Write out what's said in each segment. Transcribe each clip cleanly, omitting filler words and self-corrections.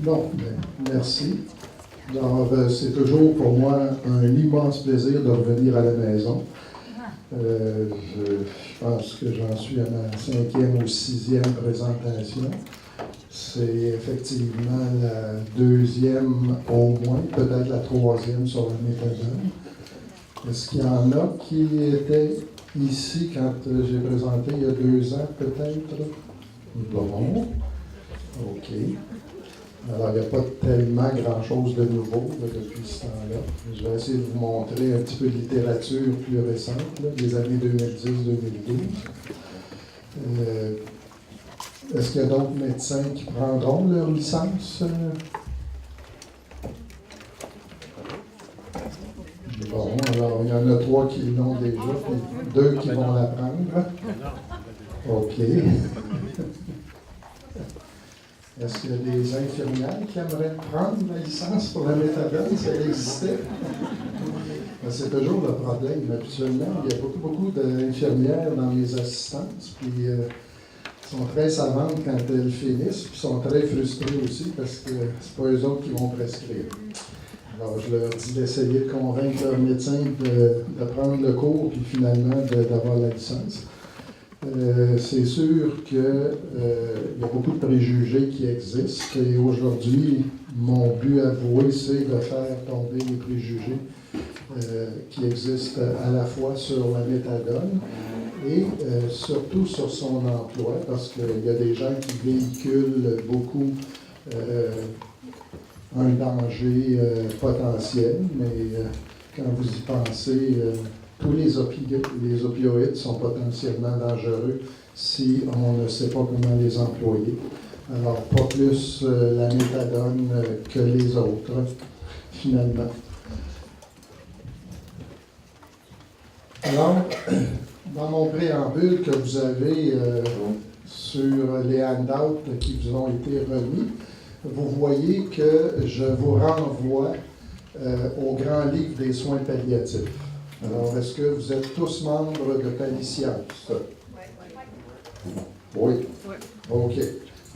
Bon, merci. Alors, c'est toujours pour moi un immense plaisir de revenir à la maison. Je pense que j'en suis à ma 5e ou 6e présentation. C'est effectivement la 2e au moins, peut-être la 3e sur la méthadone. Est-ce qu'il y en a qui étaient ici quand j'ai présenté il y a 2 ans, peut-être? Bon. OK. Alors, il n'y a pas tellement grand-chose de nouveau depuis ce temps-là. Je vais essayer de vous montrer un petit peu de littérature plus récente, là, des années 2010-2012. Est-ce qu'il y a d'autres médecins qui prendront leur licence? Bon, alors il y en a 3 qui l'ont déjà, puis 2 qui vont la prendre. OK. Est-ce qu'il y a des infirmières qui aimeraient prendre la licence pour la méthadone si elle existait? C'est toujours le problème. Habituellement, il y a beaucoup d'infirmières dans mes assistances, puis sont très savantes quand elles finissent, puis sont très frustrées aussi parce que c'est pas eux autres qui vont prescrire. Alors, je leur dis d'essayer de convaincre leur médecin de prendre le cours, puis finalement d'avoir la licence. C'est sûr qu'il y a beaucoup de préjugés qui existent et aujourd'hui, mon but avoué, c'est de faire tomber les préjugés qui existent à la fois sur la méthadone et surtout sur son emploi, parce qu'il y a des gens qui véhiculent beaucoup un danger potentiel, mais quand vous y pensez, tous les opioïdes sont potentiellement dangereux si on ne sait pas comment les employer. Alors, pas plus la méthadone que les autres, finalement. Alors, dans mon préambule que vous avez sur les handouts qui vous ont été remis, vous voyez que je vous renvoie au grand livre des soins palliatifs. Alors, est-ce que vous êtes tous membres de Palliscience? Oui. OK.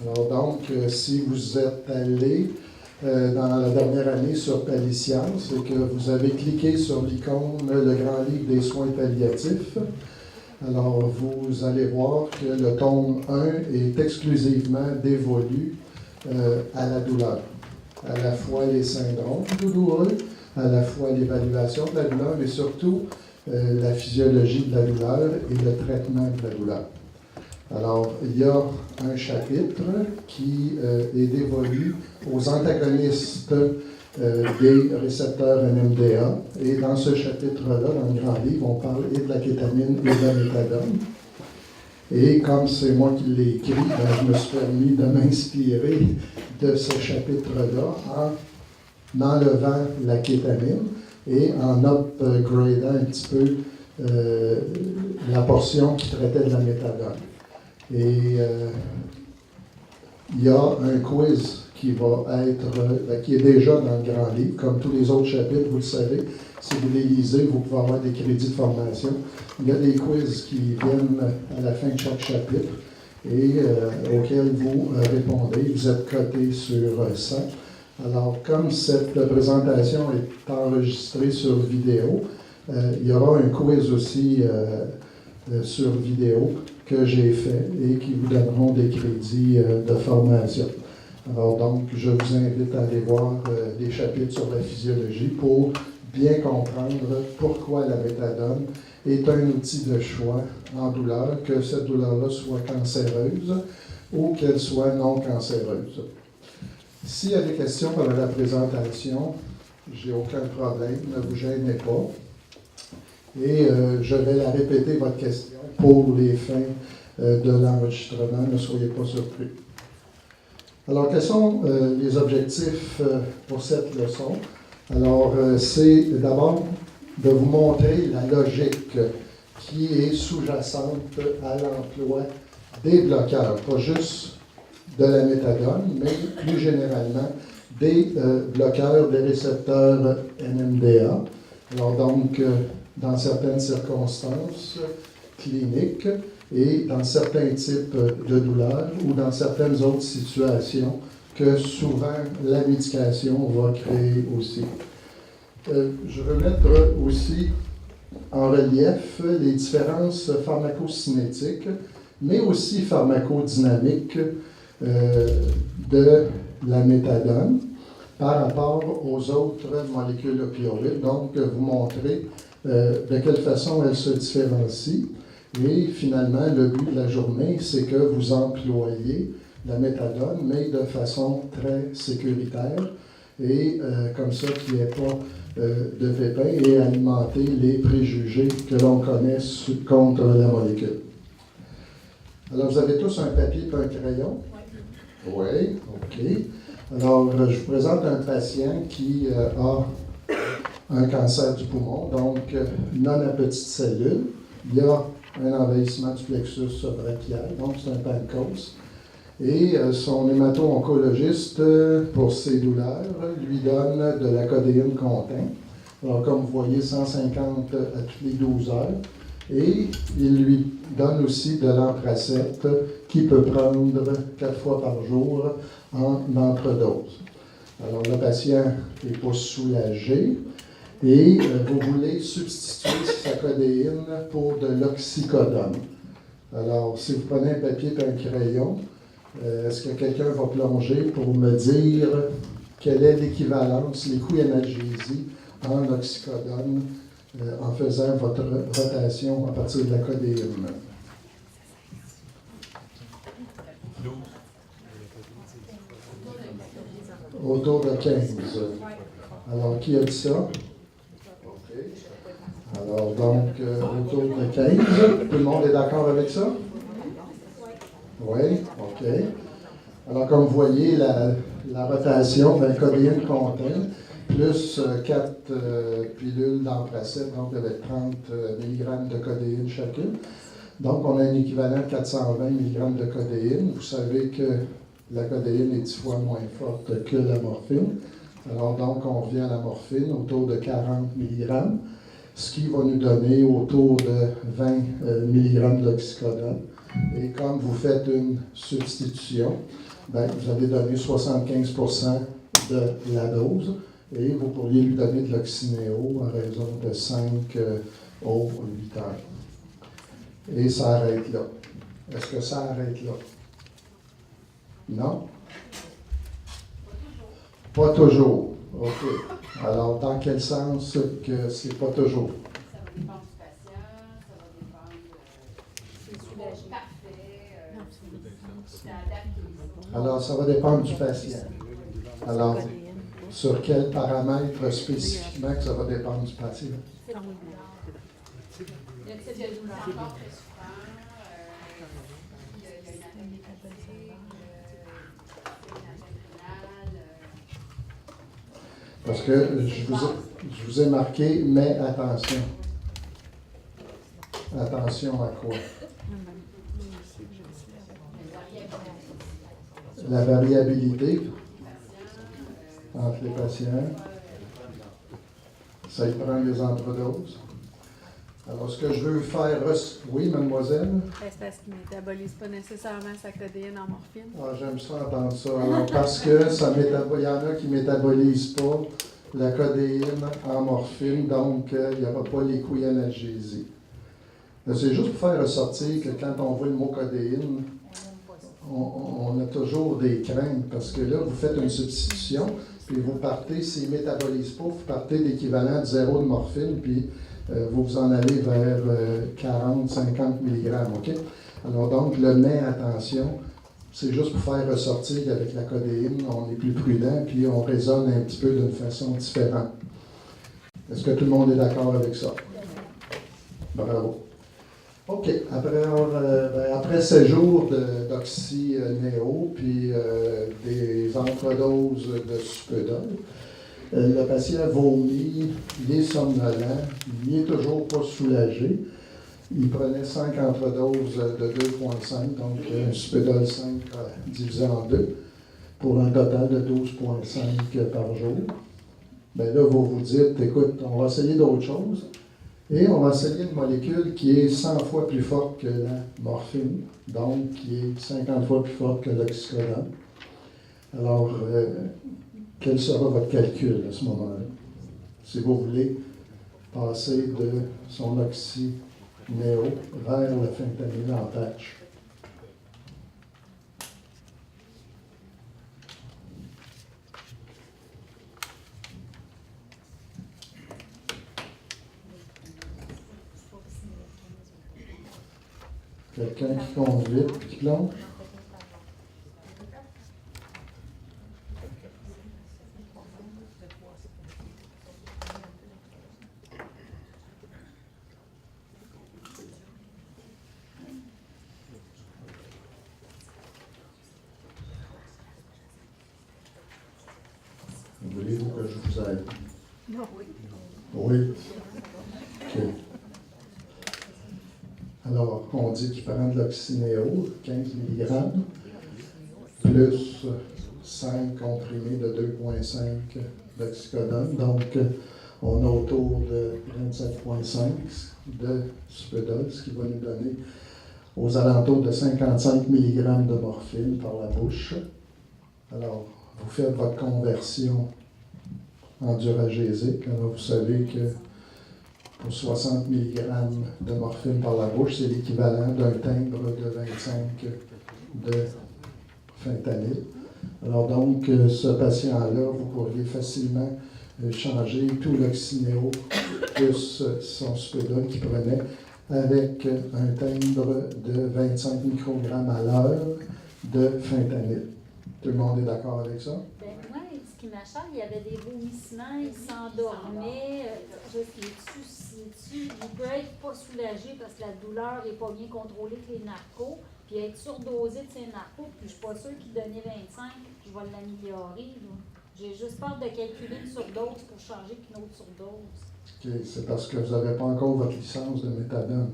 Alors, donc, si vous êtes allé dans la dernière année sur Palliscience et que vous avez cliqué sur l'icône Le grand livre des soins palliatifs, alors vous allez voir que le tome 1 est exclusivement dévolu à la douleur. À la fois les syndromes douloureux, à la fois l'évaluation de la douleur, mais surtout la physiologie de la douleur et le traitement de la douleur. Alors, il y a un chapitre qui est dévolu aux antagonistes des récepteurs NMDA. Et dans ce chapitre-là, dans le grand livre, on parle et de la kétamine et de la méthadone. Et comme c'est moi qui l'ai écrit, je me suis permis de m'inspirer de ce chapitre-là en enlevant la kétamine et en upgradant un petit peu la portion qui traitait de la méthadone. Et il y a un quiz qui va être, qui est déjà dans le grand livre, comme tous les autres chapitres, vous le savez. Si vous les lisez, vous pouvez avoir des crédits de formation. Il y a des quiz qui viennent à la fin de chaque chapitre et auxquels vous répondez. Vous êtes coté sur ça. Alors, comme cette présentation est enregistrée sur vidéo, il y aura un quiz aussi sur vidéo que j'ai fait et qui vous donneront des crédits de formation. Alors donc, je vous invite à aller voir des chapitres sur la physiologie pour bien comprendre pourquoi la méthadone est un outil de choix en douleur, que cette douleur-là soit cancéreuse ou qu'elle soit non cancéreuse. S'il y a des questions pendant la présentation, j'ai aucun problème, ne vous gênez pas. Et je vais la répéter, votre question, pour les fins de l'enregistrement, ne soyez pas surpris. Alors, quels sont les objectifs pour cette leçon? Alors, c'est d'abord de vous montrer la logique qui est sous-jacente à l'emploi des bloqueurs, pas juste de la méthadone, mais plus généralement des bloqueurs des récepteurs NMDA. Alors donc, dans certaines circonstances cliniques et dans certains types de douleurs ou dans certaines autres situations que souvent la médication va créer aussi. Je veux mettre aussi en relief les différences pharmacocinétiques, mais aussi pharmacodynamiques de la méthadone par rapport aux autres molécules opioïdes. Donc, vous montrer de quelle façon elles se différencient. Et finalement, le but de la journée, c'est que vous employez la méthadone, mais de façon très sécuritaire et comme ça qu'il n'y ait pas de pépins et alimenter les préjugés que l'on connaît contre la molécule. Alors, vous avez tous un papier et un crayon? Oui, OK. Alors, je vous présente un patient qui a un cancer du poumon, donc non à petites cellules. Il y a un envahissement du plexus brachial, donc c'est un pancos. Et son hémato-oncologiste, pour ses douleurs, lui donne de la codéine contine. Alors, comme vous voyez, 150 à toutes les 12 heures. Et il lui donne aussi de l'anthracète qu'il peut prendre 4 fois par jour en entredose. Alors, le patient n'est pas soulagé et vous voulez substituer sa codéine pour de l'oxycodone. Alors, si vous prenez un papier et un crayon, est-ce que quelqu'un va plonger pour me dire quelle est l'équivalence, les coûts analgésie en oxycodone en faisant votre rotation à partir de la codéine? Autour de 15. Alors, qui a dit ça? OK. Alors, donc, autour de 15. Tout le monde est d'accord avec ça? Oui, OK. Alors, comme vous voyez, la rotation, la codéine contine, plus 4 pilules d'anthracète, donc avec 30 mg de codéine chacune. Donc, on a un équivalent de 420 mg de codéine. Vous savez que la codéine est 10 fois moins forte que la morphine. Alors, donc, on revient à la morphine autour de 40 mg, ce qui va nous donner autour de 20 mg d'oxycodone. Et comme vous faites une substitution, bien, vous allez donner 75 % de la dose et vous pourriez lui donner de l'oxynéo à raison de 5 aux 8 heures. Et ça arrête là. Est-ce que ça arrête là? Non? Pas toujours. OK. Alors, dans quel sens que c'est pas toujours? Ça va dépendre du patient, ça va dépendre c'est adapté. Alors, ça va dépendre du patient. Alors, sur quel paramètre spécifiquement que ça va dépendre du patient? L'excès de douleur encore très souvent, il y a une attaque hépatique, une attaque rénale. Parce que je vous ai marqué, mais attention. Attention à quoi? La variabilité entre les patients. Ça y prend des entredoses. Alors, ce que je veux faire... Oui, mademoiselle? C'est parce qu'il ne métabolise pas nécessairement sa codéine en morphine. Ah, j'aime ça entendre ça. Alors, parce que il y en a qui ne métabolisent pas la codéine en morphine, donc il n'y aura pas les coups analgésie. C'est juste pour faire ressortir que quand on voit le mot codéine, on a toujours des craintes, parce que là, vous faites une substitution, puis vous partez, s'il ne métabolise pas, vous partez d'équivalent de 0 de morphine, puis vous vous en allez vers 40-50 mg, OK? Alors donc, le mais, attention, c'est juste pour faire ressortir qu'avec la codéine, on est plus prudent, puis on raisonne un petit peu d'une façon différente. Est-ce que tout le monde est d'accord avec ça? Bravo. OK. Après 7 jours d'oxynéo, puis des entredoses de supédol, le patient vomit, il est somnolent, il n'est toujours pas soulagé. Il prenait 5 entredoses de 2,5, donc un supédol 5 divisé en 2, pour un total de 12,5 par jour. Bien là, vous vous dites, écoute, on va essayer d'autres choses. Et on va essayer une molécule qui est 100 fois plus forte que la morphine, donc qui est 50 fois plus forte que l'oxycodone. Alors, quel sera votre calcul à ce moment-là? Si vous voulez passer de son oxynéo vers le fentanyl en patch. Quelqu'un qui compte vite, qui plonge? Voulez-vous que je vous aide? Non. Oui. OK. Alors, on dit qu'il prend de l'oxynéo, 15 mg, plus 5 comprimés de 2,5 d'oxycodone. Donc, on a autour de 27,5 de Supédol, ce qui va nous donner aux alentours de 55 mg de morphine par la bouche. Alors, vous faites votre conversion en duragésique. Alors, vous savez que pour 60 mg de morphine par la bouche, c'est l'équivalent d'un timbre de 25 de fentanyl. Alors donc, ce patient-là, vous pourriez facilement changer tout l'oxynéo plus son Supédol qu'il prenait avec un timbre de 25 microgrammes à l'heure de fentanyl. Tout le monde est d'accord avec ça? Ben moi, ce qui m'achète, il y avait des vomissements, il s'endormait. Je sais-tu, il peut être pas soulagé parce que la douleur n'est pas bien contrôlée avec les narcos, puis être surdosé de ces narcos, puis je suis pas sûre qu'il donnait 25, je vais l'améliorer. J'ai juste peur de calculer une surdose pour changer qu'une autre surdose. Okay, c'est parce que vous n'avez pas encore votre licence de méthadone.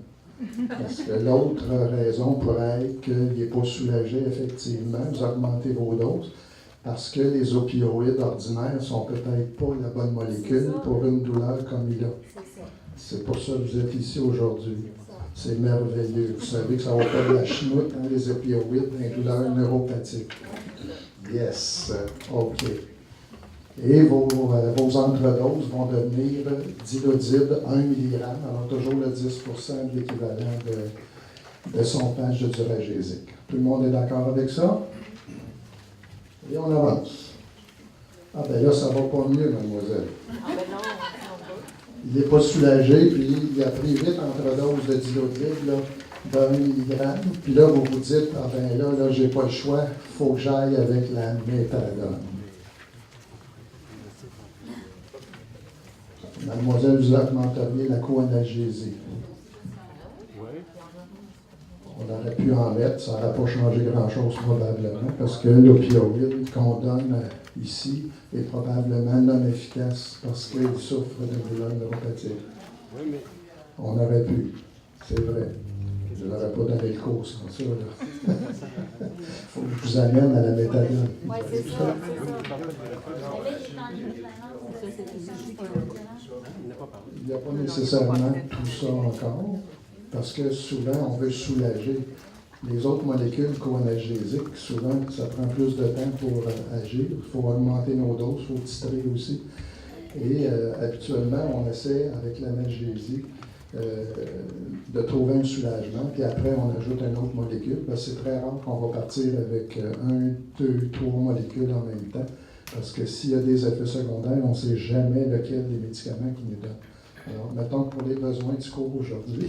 Parce que l'autre raison pourrait être qu'il n'est pas soulagé, effectivement. Vous augmentez vos doses parce que les opioïdes ordinaires ne sont peut-être pas la bonne molécule pour une douleur comme il a. C'est ça. C'est pour ça que vous êtes ici aujourd'hui. C'est merveilleux. Vous savez que ça va faire la chenoute, hein, les opioïdes, les douleurs neuropathiques. Yes. OK. Et vos entredoses vont devenir dilodide 1 mg, alors toujours le 10 de l'équivalent de son patch de duragésique. Tout le monde est d'accord avec ça? Et on avance. Ah ben là, ça va pas mieux, mademoiselle. Il n'est pas soulagé, puis il a pris vite entredose de dilodide là, de 1 mg. Puis là, vous vous dites, ah ben là, j'ai pas le choix, il faut que j'aille avec la méthadone. Mademoiselle, vous augmenteriez la co-analgésie. On aurait pu en mettre, ça n'aurait pas changé grand-chose probablement, parce que l'opioïde qu'on donne ici est probablement non efficace parce qu'il souffre de douleurs neuropathiques. On aurait pu, c'est vrai. Je n'aurais pas donné le cours sans ça. Il faut que je vous amène à la méthadone. Oui, c'est ça, c'est ça. Mais là, il est en limite maintenant. Il n'y a pas nécessairement tout ça encore, parce que souvent, on veut soulager. Les autres molécules co-analgésiques, souvent, ça prend plus de temps pour agir. Il faut augmenter nos doses, il faut titrer aussi. Et habituellement, on essaie, avec l'analgésie, de trouver un soulagement, puis après, on ajoute une autre molécule. C'est très rare qu'on va partir avec 1, 2, 3 molécules en même temps, parce que s'il y a des effets secondaires, on ne sait jamais lequel des médicaments qui nous donnent. Alors, mettons que pour les besoins du cours aujourd'hui,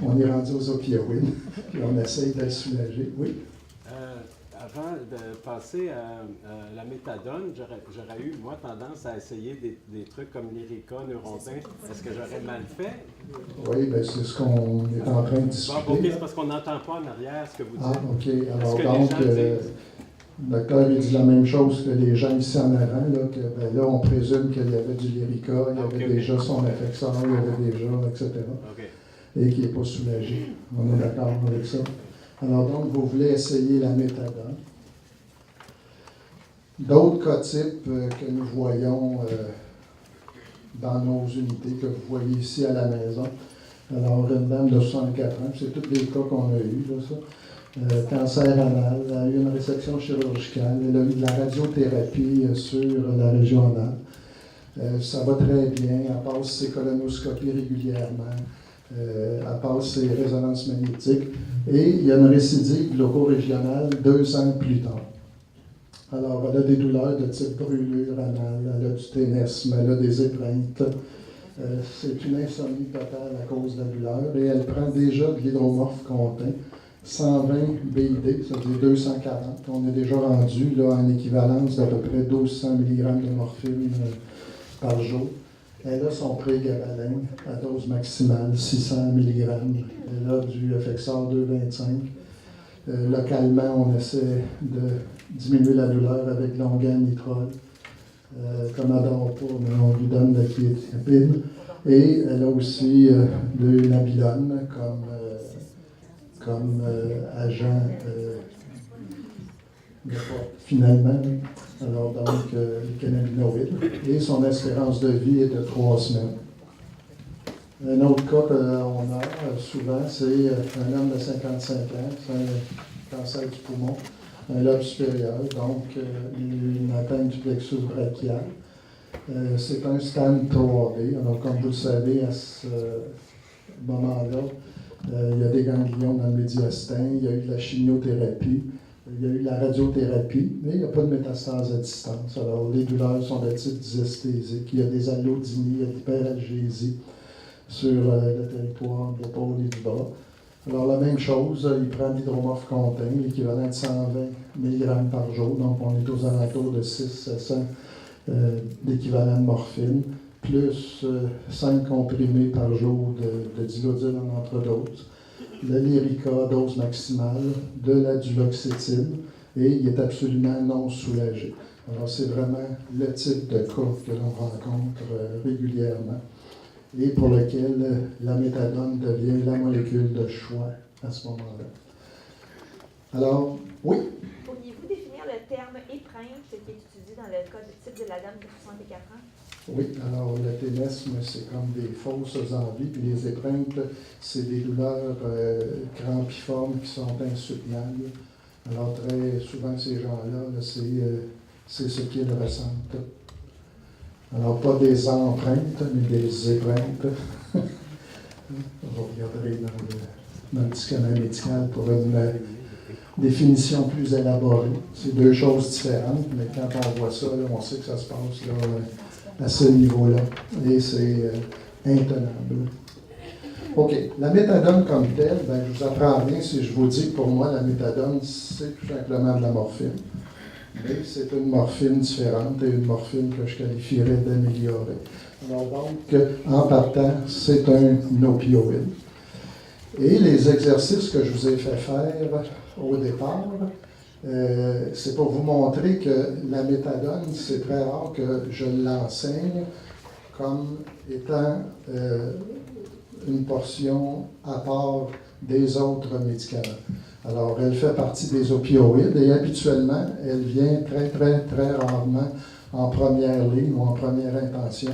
on est rendu aux opioïdes, puis on essaye de le soulager. Oui? Avant de passer à la méthadone, j'aurais eu, moi, tendance à essayer des trucs comme l'Érica, Neurontin. Est-ce que j'aurais mal fait? Oui, bien, c'est ce qu'on est en train de discuter. Bon, OK, c'est parce qu'on n'entend pas en arrière ce que vous dites. Ah, OK. Alors, que donc, les gens le docteur il dit la même chose que les gens ici en avant, là, que ben, là, on présume qu'il y avait du Lyrica, il y avait déjà son affecteur, il y avait déjà, etc. Et qu'il n'est pas soulagé. On est d'accord avec ça. Alors donc, vous voulez essayer la méthadone. D'autres cas types que nous voyons dans nos unités, que vous voyez ici à la maison. Alors, une dame de 64 ans, c'est tous les cas qu'on a eus, là, ça. cancer anal, elle a eu une résection chirurgicale, elle a eu de la radiothérapie sur la région anale. Ça va très bien, elle passe ses colonoscopies régulièrement, elle passe ses résonances magnétiques, et il y a une récidive glauco-régionale 2 ans plus tard. Alors, elle a des douleurs de type brûlure anale, elle a du ténesme, elle a des étreintes. C'est une insomnie totale à cause de la douleur, et elle prend déjà de l'hydromorphe contint, 120 BID, ça veut dire 240. On est déjà rendu là, en équivalence d'à peu près 1200 mg de morphine par jour. Elle a son prégabalin à dose maximale, 600 mg. Elle a du Effexor 225. Localement, on essaie de diminuer la douleur avec l'ongan-nitrol. Comme elle dort pas, mais on lui donne de la quiétine. Et elle a aussi de nabilone comme agent finalement. Alors donc, les cannabinoïdes. Et son espérance de vie est de 3 semaines. Un autre cas qu'on a souvent, c'est un homme de 55 ans, c'est un cancer du poumon, un lobe supérieur, donc une atteinte du plexus brachial. C'est un scan 3D. Alors, comme vous le savez, à ce moment-là, il y a des ganglions dans le médiastin, il y a eu de la chimiothérapie, il y a eu de la radiothérapie, mais il n'y a pas de métastase à distance. Alors, les douleurs sont de type dysesthésique, il y a des allodinies, il y a de l'hyperalgésie sur le territoire de l'épaule et du bras. Alors, la même chose, il prend de l'hydromorphe contint, l'équivalent de 120 mg par jour, donc on est aux alentours de 600 d'équivalent de morphine, plus 5 comprimés par jour de dilodil en entredose, le Lyrica, dose maximale, de la duloxétine, et il est absolument non soulagé. Alors, c'est vraiment le type de cas que l'on rencontre régulièrement et pour lequel la méthadone devient la molécule de choix à ce moment-là. Alors, oui? Pourriez-vous définir le terme étreinte qui est utilisé dans le cas de type de la dame de 64 ans? Oui, alors le ténesme, c'est comme des fausses envies, puis les étreintes, c'est des douleurs crampiformes qui sont insoutenables. Alors très souvent, ces gens-là, c'est ce qu'ils ressentent. Alors pas des empreintes, mais des étreintes. On regarderait dans le dictionnaire médical pour une définition plus élaborée. C'est 2 choses différentes, mais quand on voit ça, là, on sait que ça se passe là, à ce niveau-là. Et c'est intenable. OK. La méthadone comme telle, ben, je vous apprends rien si je vous dis que pour moi, la méthadone, c'est tout simplement de la morphine. Mais c'est une morphine différente et une morphine que je qualifierais d'améliorée. Alors donc, en partant, c'est un opioïde. Et les exercices que je vous ai fait faire au départ, c'est pour vous montrer que la méthadone, c'est très rare que je l'enseigne comme étant une portion à part des autres médicaments. Alors, elle fait partie des opioïdes et habituellement, elle vient très, très, très rarement en première ligne ou en première intention.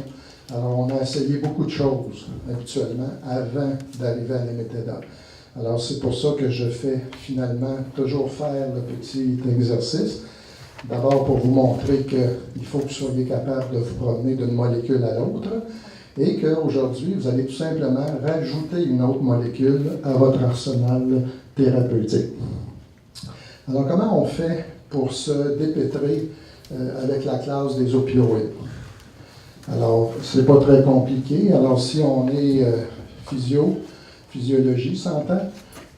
Alors, on a essayé beaucoup de choses habituellement avant d'arriver à la méthadone. Alors, c'est pour ça que je fais finalement toujours faire le petit exercice. D'abord, pour vous montrer qu'il faut que vous soyez capable de vous promener d'une molécule à l'autre et qu'aujourd'hui, vous allez tout simplement rajouter une autre molécule à votre arsenal thérapeutique. Alors, comment on fait pour se dépêtrer avec la classe des opioïdes? Alors, c'est pas très compliqué. Alors, si on est physiologie, s'entend,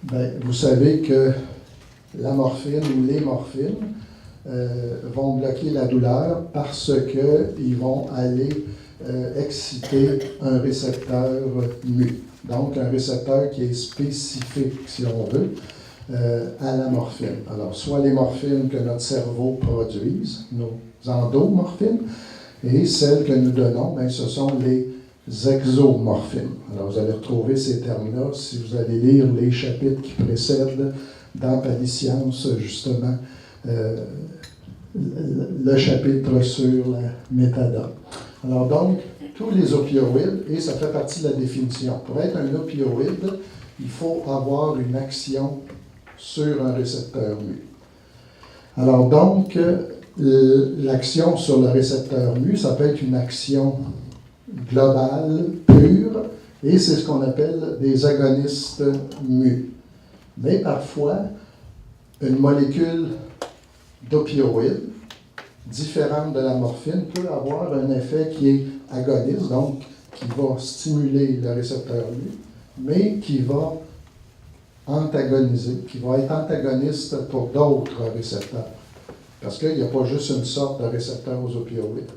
ben, vous savez que la morphine ou les morphines vont bloquer la douleur parce qu'ils vont aller exciter un récepteur mu. Donc, un récepteur qui est spécifique, si on veut, à la morphine. Alors, soit les morphines que notre cerveau produise, nos endomorphines, et celles que nous donnons, bien, ce sont les exomorphines. Alors, vous allez retrouver ces termes-là si vous allez lire les chapitres qui précèdent dans Paliscience, justement, le chapitre sur la méthadone. Alors donc, tous les opioïdes, et ça fait partie de la définition. Pour être un opioïde, il faut avoir une action sur un récepteur mu. Alors donc, l'action sur le récepteur mu, ça peut être une action globale, pure, et c'est ce qu'on appelle des agonistes mu. Mais parfois, une molécule d'opioïde, différente de la morphine, peut avoir un effet qui est agoniste, donc qui va stimuler le récepteur mu, mais qui va antagoniser, qui va être antagoniste pour d'autres récepteurs. Parce qu'il n'y a pas juste une sorte de récepteur aux opioïdes.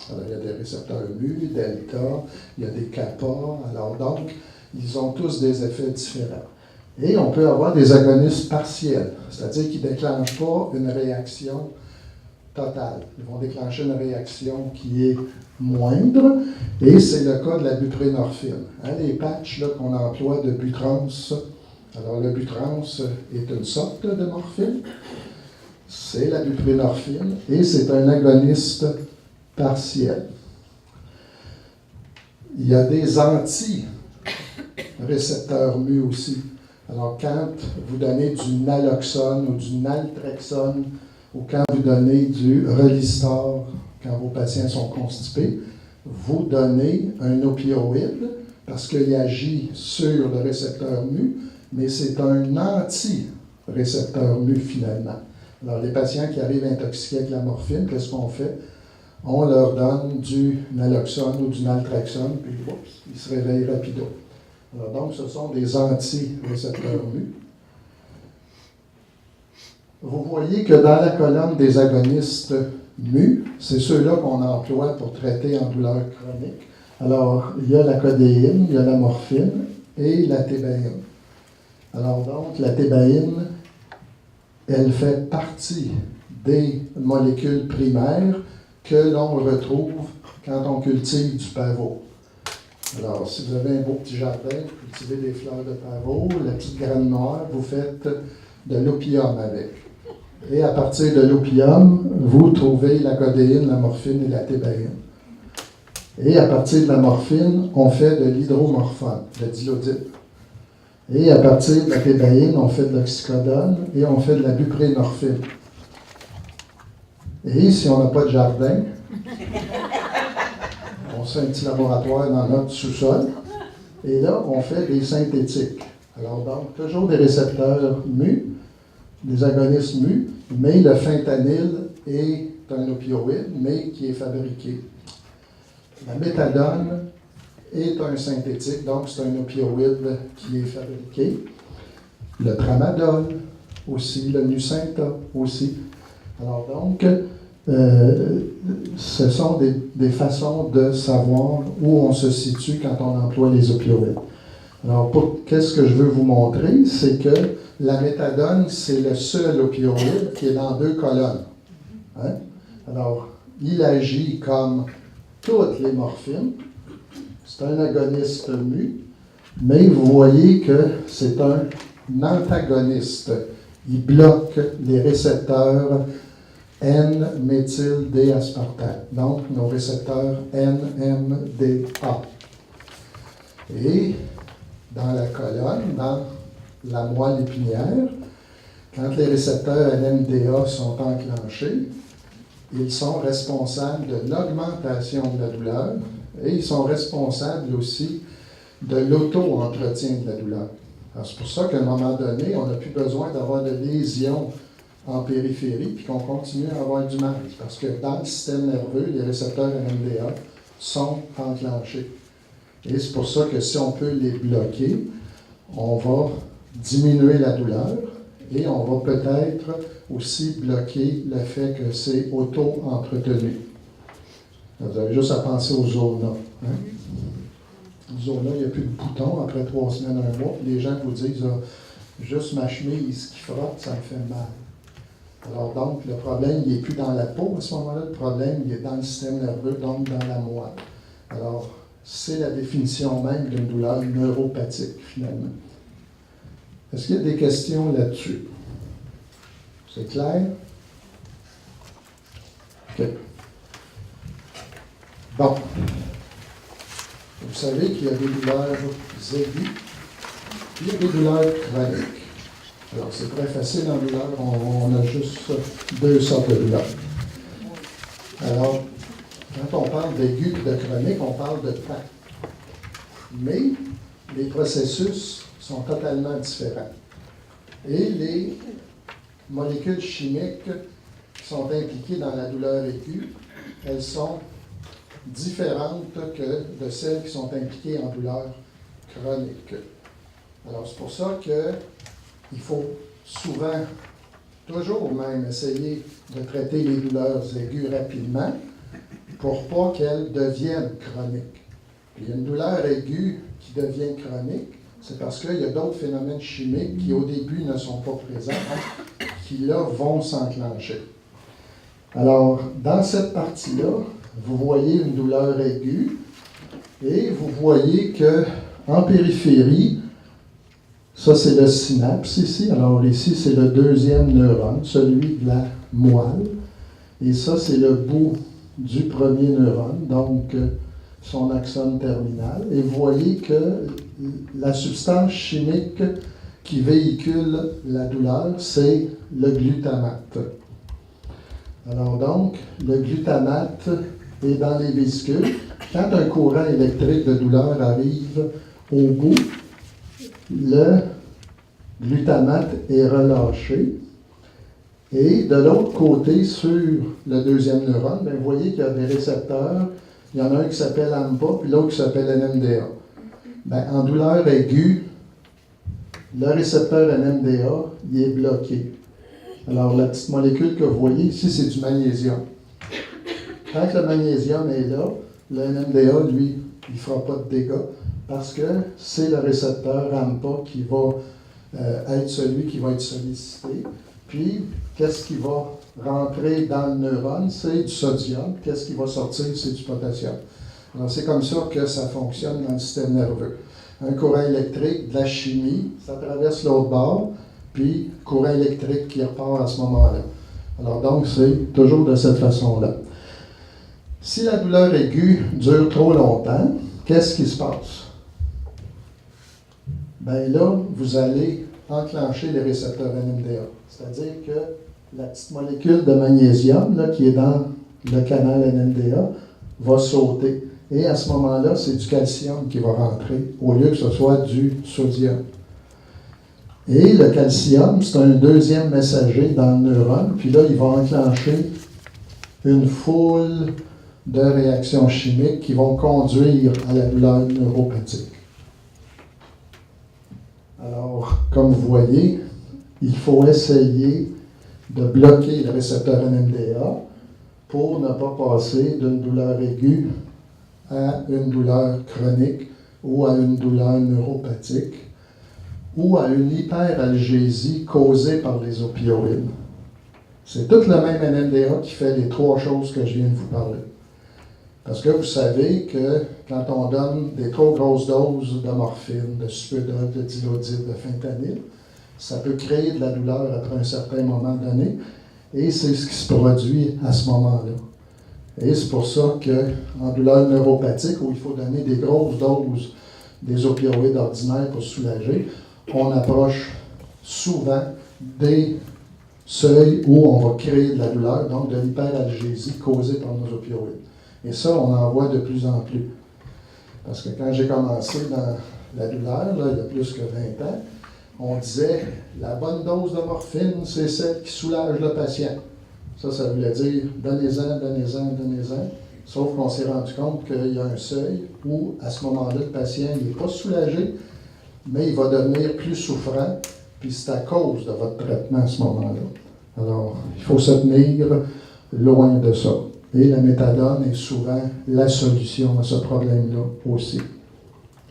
Alors, il y a des récepteurs mu, delta, il y a des kappa. Alors donc, ils ont tous des effets différents. Et on peut avoir des agonistes partiels, c'est-à-dire qu'ils ne déclenchent pas une réaction totale. Ils vont déclencher une réaction qui est moindre, et c'est le cas de la buprénorphine. Les patchs là, qu'on emploie de Butrans, alors le Butrans est une sorte de morphine, c'est la buprénorphine, et c'est un agoniste partiel. Il y a des anti-récepteurs mu aussi. Alors, quand vous donnez du naloxone ou du naltrexone, ou quand vous donnez du Relistor, quand vos patients sont constipés, vous donnez un opioïde parce qu'il agit sur le récepteur mu, mais c'est un anti-récepteur mu finalement. Alors, les patients qui arrivent intoxiqués avec la morphine, qu'est-ce qu'on fait? On leur donne du naloxone ou du naltrexone, puis oups, ils se réveillent rapido. Alors, donc, ce sont des anti-récepteurs mu. Vous voyez que dans la colonne des agonistes mu, c'est ceux-là qu'on emploie pour traiter en douleur chronique. Alors, il y a la codéine, il y a la morphine et la thébaïne. Alors donc, la thébaïne, elle fait partie des molécules primaires que l'on retrouve quand on cultive du pavot. Alors, si vous avez un beau petit jardin, vous cultivez des fleurs de pavot, la petite graine noire, vous faites de l'opium avec. Et à partir de l'opium, vous trouvez la codéine, la morphine et la thébaïne. Et à partir de la morphine, on fait de l'hydromorphone, de la dilodine. Et à partir de la thébaïne, on fait de l'oxycodone et on fait de la buprénorphine. Et si on n'a pas de jardin, on fait un petit laboratoire dans notre sous-sol. Et là, on fait des synthétiques. Alors donc, toujours des récepteurs mu, des agonistes mu, mais le fentanyl est un opioïde, mais qui est fabriqué. La méthadone est un synthétique, donc c'est un opioïde qui est fabriqué. Le tramadol aussi, le Nucynta aussi. Alors donc, ce sont des façons de savoir où on se situe quand on emploie les opioïdes. Alors, qu'est-ce que je veux vous montrer? C'est que la méthadone, c'est le seul opioïde qui est dans 2 colonnes. Hein? Alors, il agit comme toutes les morphines. C'est un agoniste mu, mais vous voyez que c'est un antagoniste. Il bloque les récepteurs N-méthyl-D-aspartate, donc nos récepteurs NMDA. Et dans la colonne, dans la moelle épinière, quand les récepteurs NMDA sont enclenchés, ils sont responsables de l'augmentation de la douleur et ils sont responsables aussi de l'auto-entretien de la douleur. Alors, c'est pour ça qu'à un moment donné, on n'a plus besoin d'avoir de lésions en périphérie puis qu'on continue à avoir du mal. Parce que dans le système nerveux, les récepteurs NMDA sont enclenchés. Et c'est pour ça que si on peut les bloquer, on va diminuer la douleur et on va peut-être aussi bloquer le fait que c'est auto-entretenu. Vous avez juste à penser aux zonas. Hein? Les zonas, il n'y a plus de boutons après 3 semaines, 1 mois. Puis les gens vous disent ah, juste ma chemise qui frotte, ça me fait mal. Alors donc, le problème, il n'est plus dans la peau à ce moment-là, le problème, il est dans le système nerveux, donc dans la moelle. Alors, c'est la définition même d'une douleur neuropathique, finalement. Est-ce qu'il y a des questions là-dessus? C'est clair? OK. Bon. Vous savez qu'il y a des douleurs aiguës, puis il y a des douleurs chroniques. Alors, c'est très facile en douleur. On a juste deux sortes de douleurs. Alors, quand on parle d'aigu et de chronique, on parle de temps. Mais les processus sont totalement différents. Et les molécules chimiques qui sont impliquées dans la douleur aiguë, elles sont différentes que de celles qui sont impliquées en douleur chronique. Alors, c'est pour ça qu'il faut souvent, toujours même, essayer de traiter les douleurs aiguës rapidement pour pas qu'elles deviennent chroniques. Puis, il y a une douleur aiguë qui devient chronique, c'est parce qu'il y a d'autres phénomènes chimiques qui, au début, ne sont pas présents, qui, là, vont s'enclencher. Alors, dans cette partie-là, vous voyez une douleur aiguë et vous voyez qu'en périphérie, ça c'est le synapse ici. Alors ici, c'est le deuxième neurone, celui de la moelle. Et ça, c'est le bout du premier neurone, donc son axone terminal. Et vous voyez que la substance chimique qui véhicule la douleur, c'est le glutamate. Alors donc, le glutamate est dans les vésicules. Quand un courant électrique de douleur arrive au bout, le glutamate est relâché. Et de l'autre côté, sur le deuxième neurone, bien, vous voyez qu'il y a des récepteurs. Il y en a un qui s'appelle AMPA, puis l'autre qui s'appelle NMDA. Bien, en douleur aiguë, le récepteur NMDA, il est bloqué. Alors, la petite molécule que vous voyez ici, c'est du magnésium. Tant que le magnésium est là, le NMDA, lui, il ne fera pas de dégâts parce que c'est le récepteur AMPA qui va être celui qui va être sollicité. Puis, qu'est-ce qui va rentrer dans le neurone? C'est du sodium. Qu'est-ce qui va sortir? C'est du potassium. Alors, c'est comme ça que ça fonctionne dans le système nerveux. Un courant électrique, de la chimie, ça traverse l'autre bord, puis courant électrique qui repart à ce moment-là. Alors, donc, c'est toujours de cette façon-là. Si la douleur aiguë dure trop longtemps, qu'est-ce qui se passe? Bien là, vous allez enclencher les récepteurs NMDA. C'est-à-dire que la petite molécule de magnésium là, qui est dans le canal NMDA va sauter. Et à ce moment-là, c'est du calcium qui va rentrer au lieu que ce soit du sodium. Et le calcium, c'est un deuxième messager dans le neurone, puis là, il va enclencher une foule de réactions chimiques qui vont conduire à la douleur neuropathique. Alors, comme vous voyez, il faut essayer de bloquer le récepteur NMDA pour ne pas passer d'une douleur aiguë à une douleur chronique ou à une douleur neuropathique ou à une hyperalgésie causée par les opioïdes. C'est tout le même NMDA qui fait les trois choses que je viens de vous parler. Parce que vous savez que quand on donne des trop grosses doses de morphine, de supédol, de dilodite, de fentanyl, ça peut créer de la douleur après un certain moment donné, et c'est ce qui se produit à ce moment-là. Et c'est pour ça qu'en douleur neuropathique, où il faut donner des grosses doses des opioïdes ordinaires pour soulager, on approche souvent des seuils où on va créer de la douleur, donc de l'hyperalgésie causée par nos opioïdes. Et ça, on en voit de plus en plus. Parce que quand j'ai commencé dans la douleur, là, il y a plus que 20 ans, on disait la bonne dose de morphine, c'est celle qui soulage le patient. Ça voulait dire donnez-en, donnez-en, donnez-en. Sauf qu'on s'est rendu compte qu'il y a un seuil où, à ce moment-là, le patient n'est pas soulagé, mais il va devenir plus souffrant, puis c'est à cause de votre traitement à ce moment-là. Alors, il faut se tenir loin de ça. Et la méthadone est souvent la solution à ce problème-là aussi.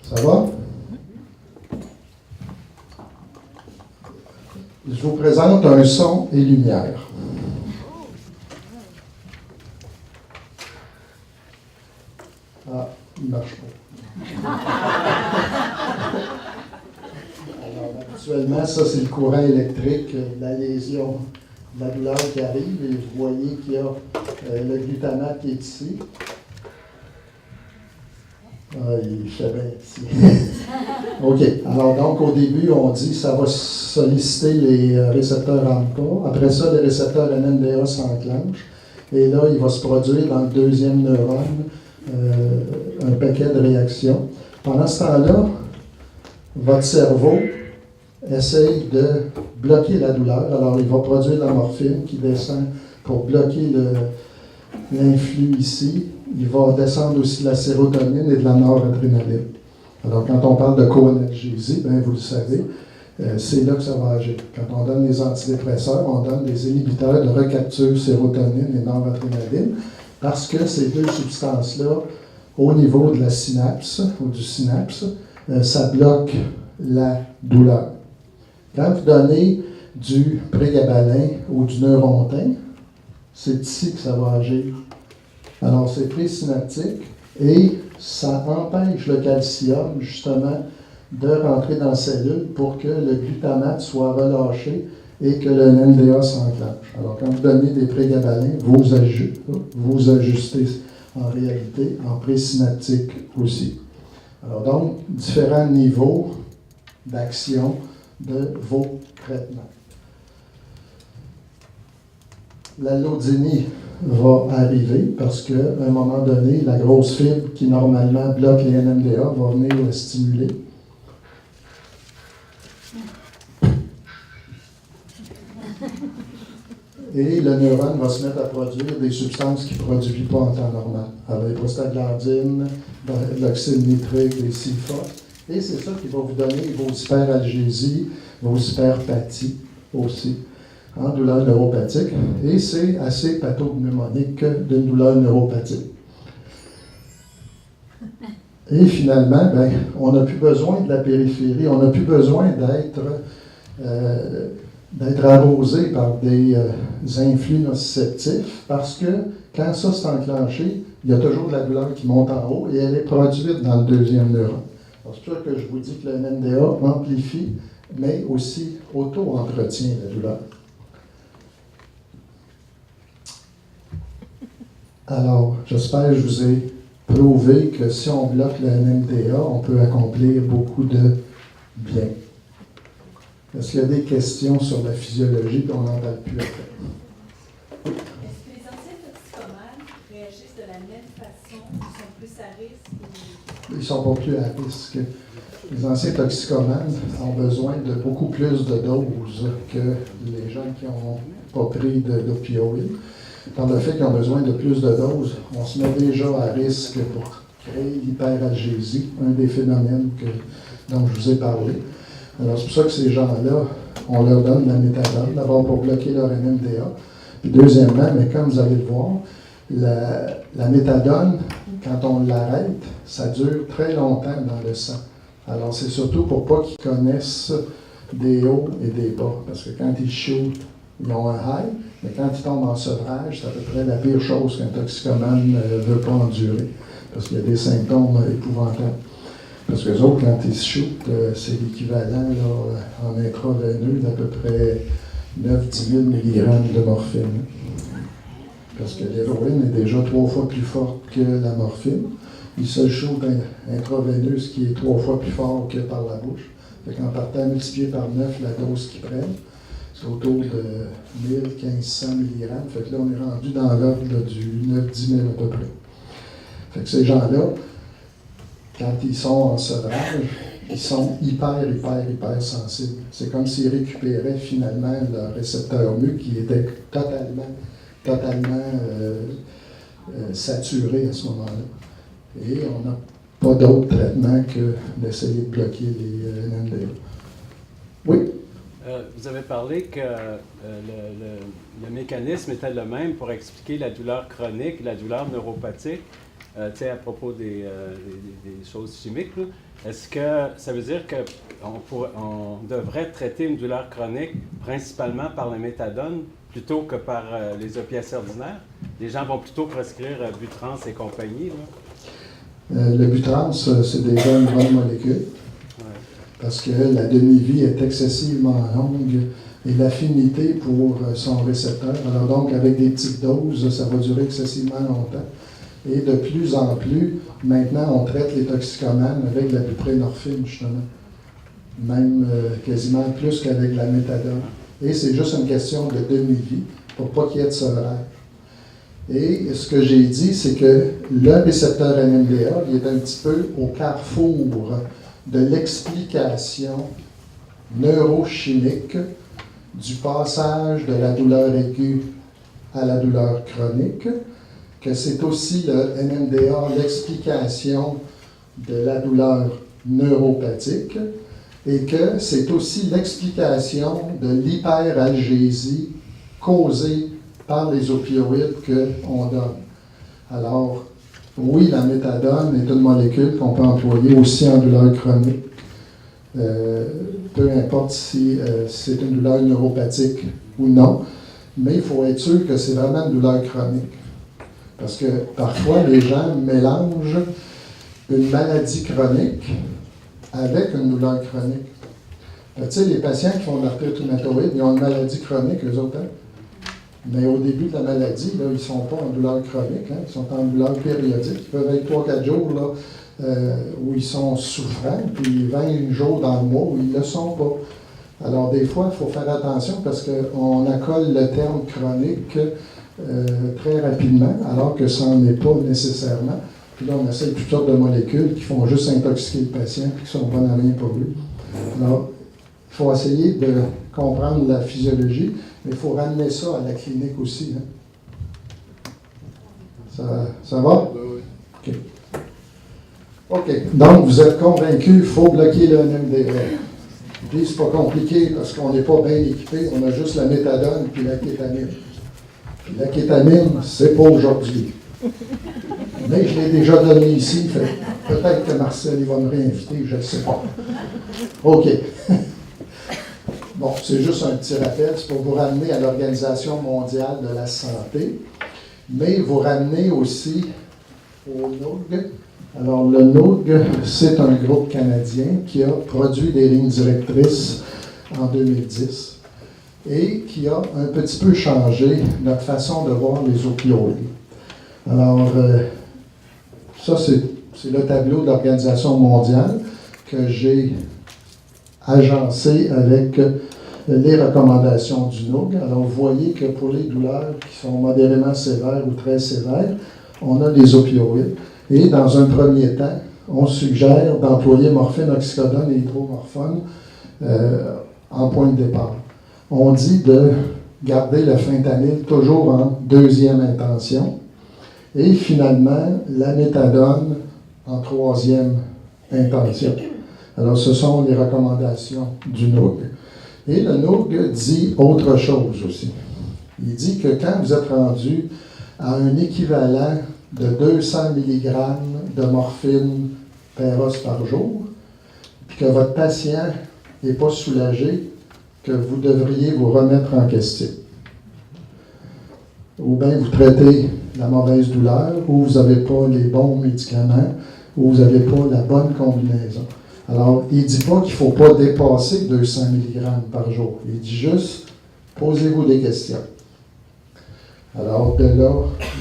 Ça va? Je vous présente un son et lumière. Ah, il ne marche pas. Alors, habituellement, ça, c'est le courant électrique de la lésion, de la douleur qui arrive. Et vous voyez qu'il y a le glutamate qui est ici. Ah, il fait bien ici. OK. Alors, donc, au début, on dit que ça va solliciter les récepteurs AMPA. Après ça, les récepteurs NMDA s'enclenchent. Et là, il va se produire dans le deuxième neurone un paquet de réactions. Pendant ce temps-là, votre cerveau essaye de bloquer la douleur. Alors, il va produire la morphine qui descend pour bloquer l'influx ici. Il va descendre aussi de la sérotonine et de la noradrénaline. Alors, quand on parle de coanalgésie, bien, vous le savez, c'est là que ça va agir. Quand on donne des antidépresseurs, on donne des inhibiteurs de recapture sérotonine et noradrénaline parce que ces deux substances-là, au niveau de la synapse ou du synapse, ça bloque la douleur. Quand vous donnez du prégabalin ou du neurontin, c'est ici que ça va agir. Alors, c'est présynaptique et ça empêche le calcium, justement, de rentrer dans la cellule pour que le glutamate soit relâché et que le NMDA s'enclenche. Alors, quand vous donnez des prégabalins, vous ajustez en réalité en présynaptique aussi. Alors, donc, différents niveaux d'action de vos traitements. L'allodynie va arriver parce qu'à un moment donné, la grosse fibre qui normalement bloque les NMDA va venir le stimuler. Et le neurone va se mettre à produire des substances qu'il ne produit pas en temps normal. Alors, les prostaglandines, l'oxyde nitrique, les sulfates. Et c'est ça qui va vous donner vos hyperalgésies, vos hyperpathies aussi, en douleur neuropathique. Et c'est assez pathopneumonique d'une douleur neuropathique. Et finalement, ben, on n'a plus besoin de la périphérie, on n'a plus besoin d'être arrosé par des influx nociceptifs parce que quand ça s'est enclenché, il y a toujours de la douleur qui monte en haut et elle est produite dans le deuxième neurone. C'est pour ça que je vous dis que le NMDA amplifie, mais aussi auto-entretient la douleur. Alors, j'espère que je vous ai prouvé que si on bloque le NMDA, on peut accomplir beaucoup de bien. Est-ce qu'il y a des questions sur la physiologie qu'on n'en parle plus après? Est-ce que les anciens toxicomanes réagissent de la même façon? Ils sont plus à risque? Ils ne sont pas plus à risque. Les anciens toxicomanes ont besoin de beaucoup plus de doses que les gens qui n'ont pas pris d'opioïdes. Par le fait qu'ils ont besoin de plus de doses, on se met déjà à risque pour créer l'hyperalgésie, un des phénomènes dont je vous ai parlé. Alors, c'est pour ça que ces gens-là, on leur donne la méthadone, d'abord pour bloquer leur NMDA. Puis deuxièmement, mais comme vous allez le voir, la méthadone, quand on l'arrête, ça dure très longtemps dans le sang. Alors, c'est surtout pour pas qu'ils connaissent des hauts et des bas. Parce que quand ils shootent, ils ont un high, mais quand ils tombent en sevrage, c'est à peu près la pire chose qu'un toxicomane ne veut pas endurer. Parce qu'il y a des symptômes épouvantables. Parce que les autres, quand ils se shootent, c'est l'équivalent là, en intraveineux d'à peu près 9-10 000 mg de morphine. Parce que l'héroïne est déjà 3 fois plus forte que la morphine. Ils se shootent intraveineux, ce qui est 3 fois plus fort que par la bouche. Fait qu'en partant multiplier par 9 la dose qu'ils prennent, c'est autour de 1500 mg. Fait que là, on est rendu dans l'ordre du 9-10 000 à peu près. Fait que ces gens-là, quand ils sont en sevrage, ils sont hyper sensibles. C'est comme s'ils récupéraient finalement leur récepteur mu qui était totalement saturé à ce moment-là. Et on n'a pas d'autre traitement que d'essayer de bloquer les NMDA. Oui? Vous avez parlé que le mécanisme était le même pour expliquer la douleur chronique, la douleur neuropathique. À propos des choses chimiques, là. Est-ce que ça veut dire qu'on devrait traiter une douleur chronique principalement par la méthadone plutôt que par les opiacés ordinaires? Les gens vont plutôt prescrire Butrans et compagnie. Là. Le Butrans, c'est déjà une bonne molécule parce que la demi-vie est excessivement longue et l'affinité pour son récepteur. Alors donc, avec des petites doses, ça va durer excessivement longtemps. Et de plus en plus, maintenant, on traite les toxicomanes avec de la buprenorphine, justement. Même quasiment plus qu'avec la méthadone. Et c'est juste une question de demi-vie pour pas qu'il y ait de sevrage. Et ce que j'ai dit, c'est que le récepteur NMDA, il est un petit peu au carrefour de l'explication neurochimique du passage de la douleur aiguë à la douleur chronique, que c'est aussi le NMDA l'explication de la douleur neuropathique, et que c'est aussi l'explication de l'hyperalgésie causée par les opioïdes qu'on donne. Alors, oui, la méthadone est une molécule qu'on peut employer aussi en douleur chronique, peu importe si c'est une douleur neuropathique ou non, mais il faut être sûr que c'est vraiment une douleur chronique. Parce que parfois, les gens mélangent une maladie chronique avec une douleur chronique. Tu sais, les patients qui font de l'arthrite rhumatoïde, ils ont une maladie chronique, eux autres. Hein? Mais au début de la maladie, là, ils ne sont pas en douleur chronique, hein? Ils sont en douleur périodique. Ils peuvent être 3-4 jours là, où ils sont souffrants, puis 20 jours dans le mois où ils ne le sont pas. Alors, des fois, il faut faire attention parce qu'on accole le terme chronique très rapidement, alors que ça n'en est pas nécessairement. Puis là, on essaie toutes sortes de molécules qui font juste intoxiquer le patient et qui sont bonnes à rien pour lui. Alors, il faut essayer de comprendre la physiologie, mais il faut ramener ça à la clinique aussi. Hein? Ça va? OK. OK. Donc, vous êtes convaincus, il faut bloquer le NMDA. Puis, c'est pas compliqué parce qu'on n'est pas bien équipé. On a juste la méthadone puis la kétamine. Puis la kétamine, c'est pas aujourd'hui. Mais je l'ai déjà donné ici. Peut-être que Marcel il va me réinviter, je ne sais pas. OK. Bon, c'est juste un petit rappel. C'est pour vous ramener à l'Organisation mondiale de la santé. Mais vous ramener aussi au NOUG. Alors, le NOUG, c'est un groupe canadien qui a produit des lignes directrices en 2010 et qui a un petit peu changé notre façon de voir les opioïdes. Alors, ça, c'est le tableau de l'Organisation mondiale que j'ai agencé avec les recommandations du NOUG. Alors, vous voyez que pour les douleurs qui sont modérément sévères ou très sévères, on a des opioïdes. Et dans un premier temps, on suggère d'employer morphine, oxycodone et hydromorphone en point de départ. On dit de garder le fentanyl toujours en deuxième intention. Et finalement, la méthadone en troisième intention. Alors, ce sont les recommandations du NOUG. Et le NOUG dit autre chose aussi. Il dit que quand vous êtes rendu à un équivalent de 200 mg de morphine per os par jour, puis que votre patient n'est pas soulagé, que vous devriez vous remettre en question. Ou bien vous traitez la mauvaise douleur, ou vous n'avez pas les bons médicaments, ou vous n'avez pas la bonne combinaison. Alors, il ne dit pas qu'il ne faut pas dépasser 200 mg par jour. Il dit juste, posez-vous des questions. Alors, de là,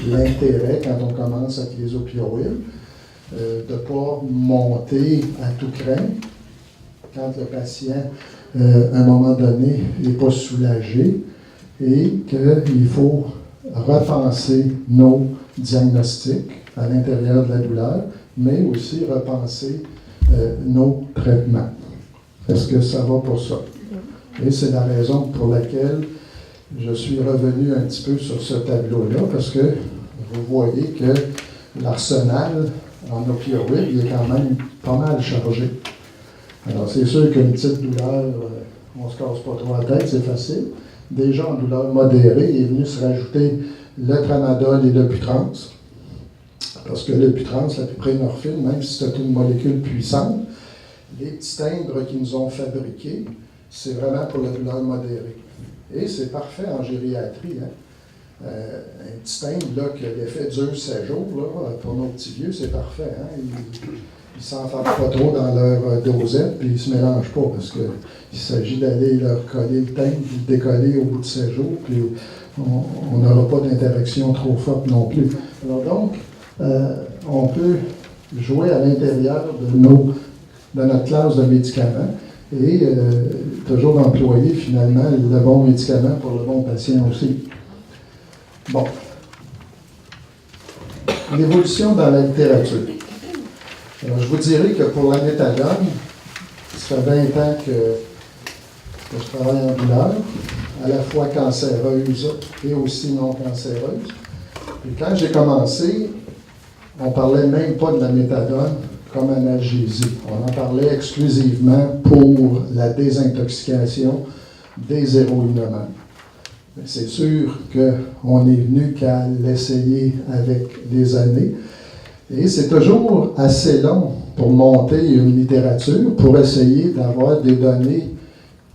l'intérêt, quand on commence avec les opioïdes, de ne pas monter à tout crin quand le patient, à un moment donné, n'est pas soulagé et qu'il faut repenser nos diagnostics à l'intérieur de la douleur, mais aussi repenser nos traitements. Est-ce que ça va pour ça? Et c'est la raison pour laquelle je suis revenu un petit peu sur ce tableau-là, parce que vous voyez que l'arsenal en opioïdes, il est quand même pas mal chargé. Alors, c'est sûr qu'une petite douleur, on ne se casse pas trop la tête, c'est facile. Déjà en douleur modérée, il est venu se rajouter le tramadol et le butrans. Parce que le butrans, la buprenorphine, même si c'est une molécule puissante, les petits timbres qu'ils nous ont fabriqués, c'est vraiment pour la douleur modérée. Et c'est parfait en gériatrie. Hein? Un petit timbre là, que l'effet dure 7 jours, là, pour nos petits vieux, c'est parfait. Hein? Ils ne s'enferment pas trop dans leur dosette, puis ils ne se mélangent pas, parce qu'il s'agit d'aller leur coller le timbre, puis le décoller au bout de 7 jours, puis on n'aura pas d'interaction trop forte non plus. Alors donc, on peut jouer à l'intérieur de notre classe de médicaments et toujours employer finalement le bon médicament pour le bon patient aussi. Bon. L'évolution dans la littérature. Alors, je vous dirais que pour la méthadone, ça fait 20 ans que je travaille en douleur, à la fois cancéreuse et aussi non cancéreuse. Et quand j'ai commencé, on ne parlait même pas de la méthadone comme analgésie. On en parlait exclusivement pour la désintoxication des héroïnomanes. C'est sûr qu'on est venu qu'à l'essayer avec les années. Et c'est toujours assez long pour monter une littérature, pour essayer d'avoir des données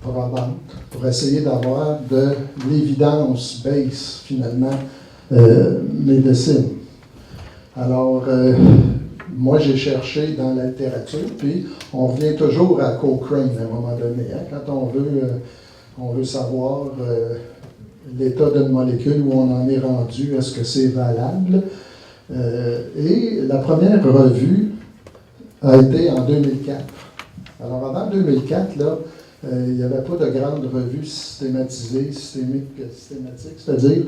probantes, pour essayer d'avoir de l'évidence base, finalement, médecine. Alors, moi, j'ai cherché dans la littérature, puis on revient toujours à Cochrane à un moment donné, hein, quand on veut savoir l'état d'une molécule, où on en est rendu, est-ce que c'est valable. Et la première revue a été en 2004. Alors, avant 2004, là, il n'y avait pas de grande revue systématisée, systématique, c'est-à-dire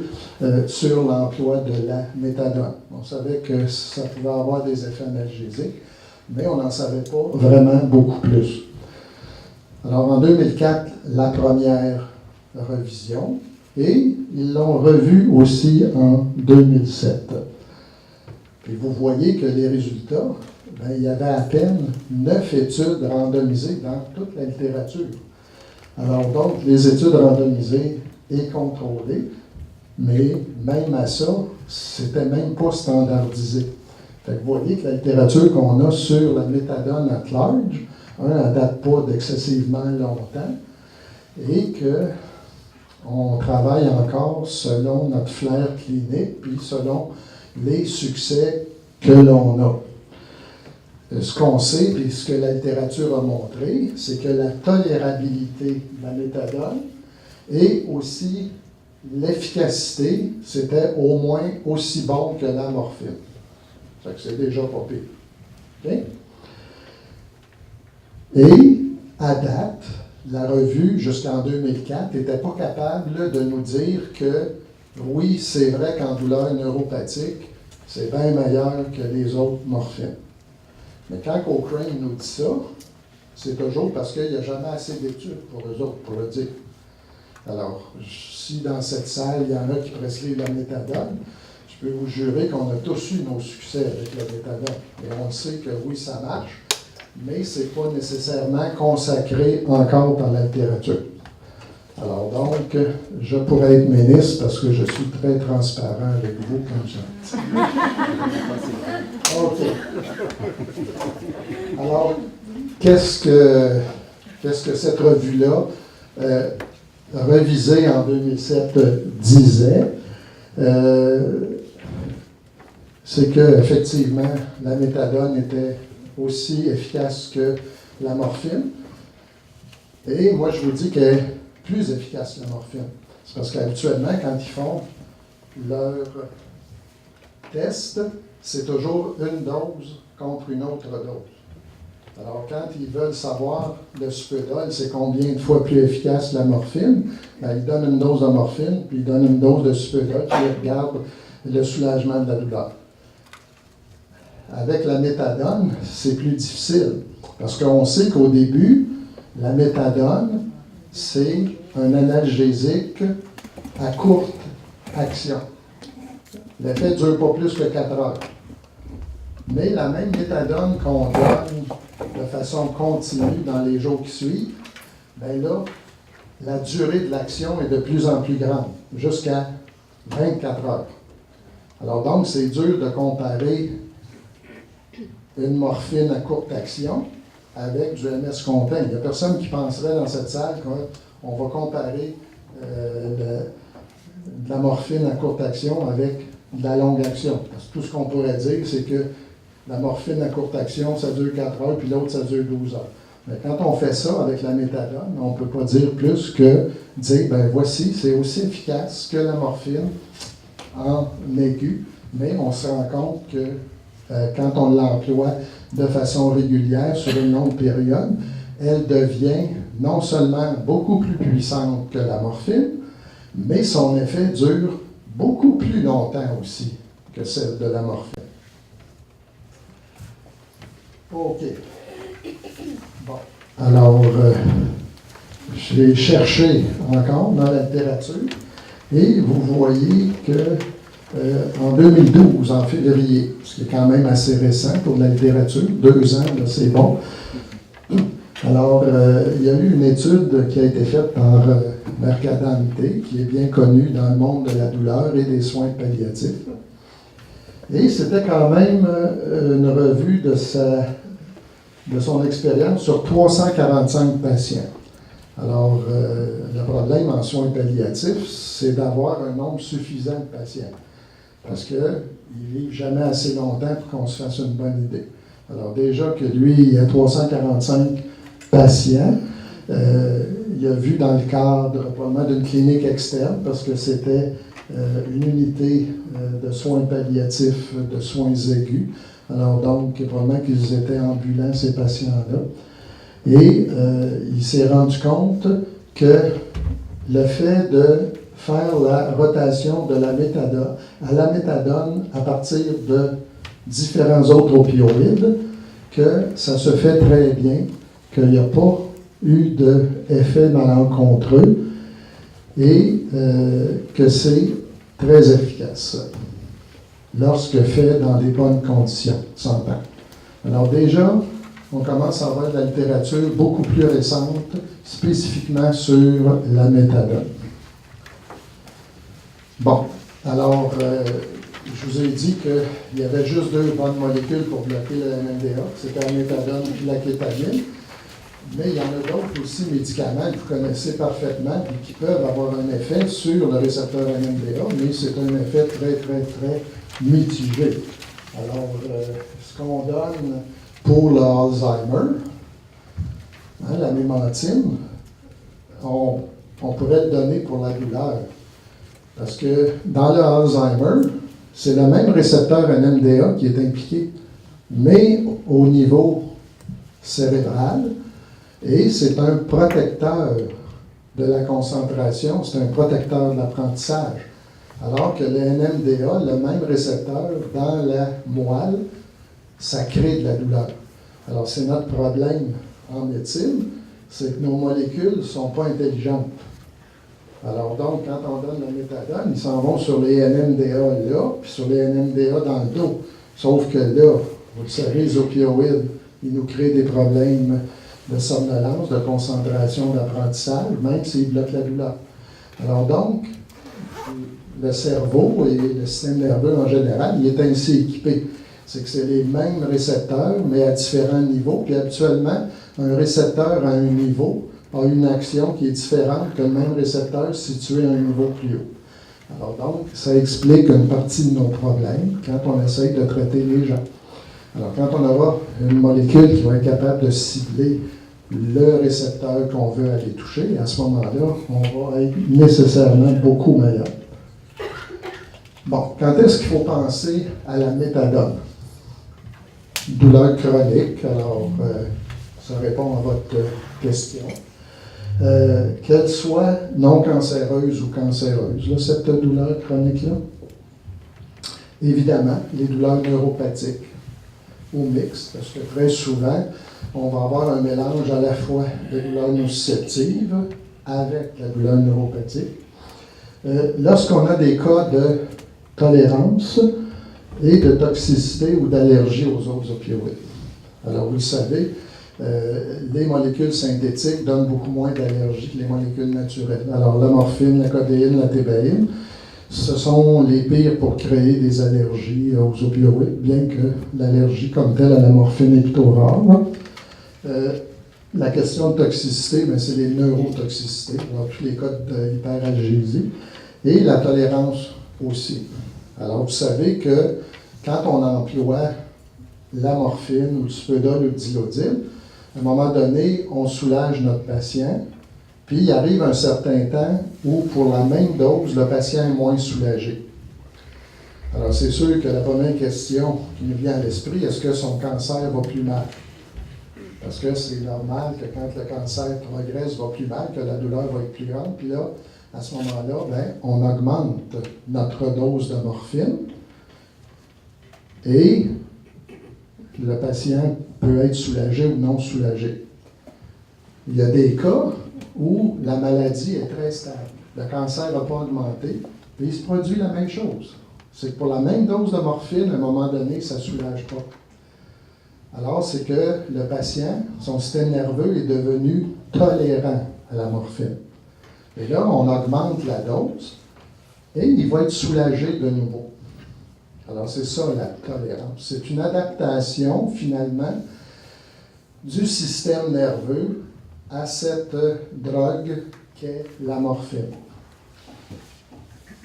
sur l'emploi de la méthadone. On savait que ça pouvait avoir des effets analgésiques, mais on n'en savait pas vraiment beaucoup plus. Alors, en 2004, la première revision, et ils l'ont revue aussi en 2007. Et vous voyez que les résultats, il y avait à peine 9 études randomisées dans toute la littérature. Alors donc, les études randomisées et contrôlées, mais même à ça, c'était même pas standardisé. Fait que vous voyez que la littérature qu'on a sur la méthadone at large, elle ne date pas d'excessivement longtemps, et qu'on travaille encore selon notre flair clinique, puis selon les succès que l'on a. Ce qu'on sait, et ce que la littérature a montré, c'est que la tolérabilité de la méthadone et aussi l'efficacité, c'était au moins aussi bon que la morphine. Ça fait que c'est déjà pas pire. Okay? Et, à date, la revue, jusqu'en 2004, n'était pas capable de nous dire que, oui, c'est vrai qu'en douleur neuropathique, c'est bien meilleur que les autres morphines. Mais quand Cochrane nous dit ça, c'est toujours parce qu'il n'y a jamais assez d'études pour eux autres, pour le dire. Alors, si dans cette salle, il y en a qui prescrivent la méthadone, je peux vous jurer qu'on a tous eu nos succès avec la méthadone. Et on sait que oui, ça marche, mais ce n'est pas nécessairement consacré encore par la littérature. Alors donc, je pourrais être ministre parce que je suis très transparent avec vous comme ça. OK. Alors, qu'est-ce que cette revue-là, révisée en 2007, disait? C'est qu'effectivement, la méthadone était aussi efficace que la morphine. Et moi, je vous dis qu'elle est plus efficace que la morphine. C'est parce qu'habituellement, quand ils font leur test, c'est toujours une dose contre une autre dose. Alors, quand ils veulent savoir le supédol, c'est combien de fois plus efficace la morphine, ils donnent une dose de morphine, puis ils donnent une dose de supédol, puis ils regardent le soulagement de la douleur. Avec la méthadone, c'est plus difficile, parce qu'on sait qu'au début, la méthadone, c'est un analgésique à courte action. L'effet ne dure pas plus que 4 heures. Mais la même méthadone qu'on donne de façon continue dans les jours qui suivent, bien là, la durée de l'action est de plus en plus grande, jusqu'à 24 heures. Alors donc, c'est dur de comparer une morphine à courte action avec du MS-Contain. Il n'y a personne qui penserait dans cette salle qu'on va comparer de la morphine à courte action avec de la longue action. Parce que tout ce qu'on pourrait dire, c'est que la morphine à courte action, ça dure 4 heures, puis l'autre, ça dure 12 heures. Mais quand on fait ça avec la méthadone, on ne peut pas dire plus que dire, ben voici, c'est aussi efficace que la morphine en aigu, Mais on se rend compte que quand on l'emploie de façon régulière sur une longue période, elle devient non seulement beaucoup plus puissante que la morphine, mais son effet dure beaucoup plus longtemps aussi que celle de la morphine. OK. Bon. Alors, je l'ai cherché encore dans la littérature et vous voyez que en 2012, en février, ce qui est quand même assez récent pour la littérature, 2 ans, là, c'est bon. Alors, il y a eu une étude qui a été faite par Mercadante, qui est bien connu dans le monde de la douleur et des soins palliatifs. Et c'était quand même une revue de son expérience sur 345 patients. Alors, le problème en soins palliatifs, c'est d'avoir un nombre suffisant de patients. Parce qu'ils ne vivent jamais assez longtemps pour qu'on se fasse une bonne idée. Alors, déjà que lui, il y a 345 patients. Il a vu dans le cadre probablement d'une clinique externe, parce que c'était une unité de soins palliatifs, de soins aigus. Alors donc, probablement qu'ils étaient ambulants, ces patients-là. Et il s'est rendu compte que le fait de faire la rotation de la méthadone à la méthadone à partir de différents autres opioïdes, que ça se fait très bien, qu'il n'y a pas eu d'effet malencontreux et que c'est très efficace lorsque fait dans des bonnes conditions, s'entend. Alors déjà, on commence à avoir de la littérature beaucoup plus récente, spécifiquement sur la méthadone. Bon, alors, je vous ai dit qu'il y avait juste 2 bonnes molécules pour bloquer le NMDA, c'était la méthadone et la kétamine. Mais il y en a d'autres aussi médicaments que vous connaissez parfaitement et qui peuvent avoir un effet sur le récepteur NMDA, mais c'est un effet très, très, très mitigé. Alors, ce qu'on donne pour l'Alzheimer, la mémantine, on pourrait le donner pour la douleur. Parce que dans le Alzheimer, c'est le même récepteur NMDA qui est impliqué, mais au niveau cérébral, et c'est un protecteur de la concentration, c'est un protecteur de l'apprentissage. Alors que le NMDA, le même récepteur dans la moelle, ça crée de la douleur. Alors c'est notre problème en médecine, c'est que nos molécules ne sont pas intelligentes. Alors donc, quand on donne la méthadone, ils s'en vont sur les NMDA là, puis sur les NMDA dans le dos. Sauf que là, vous le savez, les opioïdes, ils nous créent des problèmes de somnolence, de concentration, d'apprentissage, même s'ils bloquent la douleur. Alors donc, le cerveau et le système nerveux en général, il est ainsi équipé. C'est que c'est les mêmes récepteurs, mais à différents niveaux. Puis habituellement, un récepteur à un niveau a une action qui est différente que le même récepteur situé à un niveau plus haut. Alors donc, ça explique une partie de nos problèmes quand on essaye de traiter les gens. Alors quand on aura une molécule qui va être capable de cibler le récepteur qu'on veut aller toucher, à ce moment-là, on va être nécessairement beaucoup meilleur. Bon, quand est-ce qu'il faut penser à la méthadone? Douleur chronique, alors ça répond à votre question. Qu'elle soit non cancéreuse ou cancéreuse, là, cette douleur chronique-là. Évidemment, les douleurs neuropathiques ou mixtes, parce que très souvent, on va avoir un mélange à la fois de douleurs nociceptives avec la douleur neuropathique. Lorsqu'on a des cas de tolérance et de toxicité ou d'allergie aux autres opioïdes. Alors, vous le savez, les molécules synthétiques donnent beaucoup moins d'allergie que les molécules naturelles. Alors, la morphine, la codéine, la thébaïne, ce sont les pires pour créer des allergies aux opioïdes, bien que l'allergie comme telle à la morphine est plutôt rare. La question de toxicité, c'est les neurotoxicités, alors tous les cas d'hyperalgésie, et la tolérance aussi. Alors, vous savez que quand on emploie la morphine ou du Spudol ou du Dilodil, à un moment donné, on soulage notre patient, puis il arrive un certain temps où, pour la même dose, le patient est moins soulagé. Alors, c'est sûr que la première question qui nous vient à l'esprit, est-ce que son cancer va plus mal? Parce que c'est normal que quand le cancer progresse, va plus mal, que la douleur va être plus grande. Puis là, à ce moment-là, ben, on augmente notre dose de morphine et le patient peut être soulagé ou non soulagé. Il y a des cas où la maladie est très stable. Le cancer n'a pas augmenté, et il se produit la même chose. C'est que pour la même dose de morphine, à un moment donné, ça ne soulage pas. Alors, c'est que le patient, son système nerveux est devenu tolérant à la morphine. Et là, on augmente la dose et il va être soulagé de nouveau. Alors, c'est ça la tolérance. C'est une adaptation, finalement, du système nerveux à cette drogue qu'est la morphine.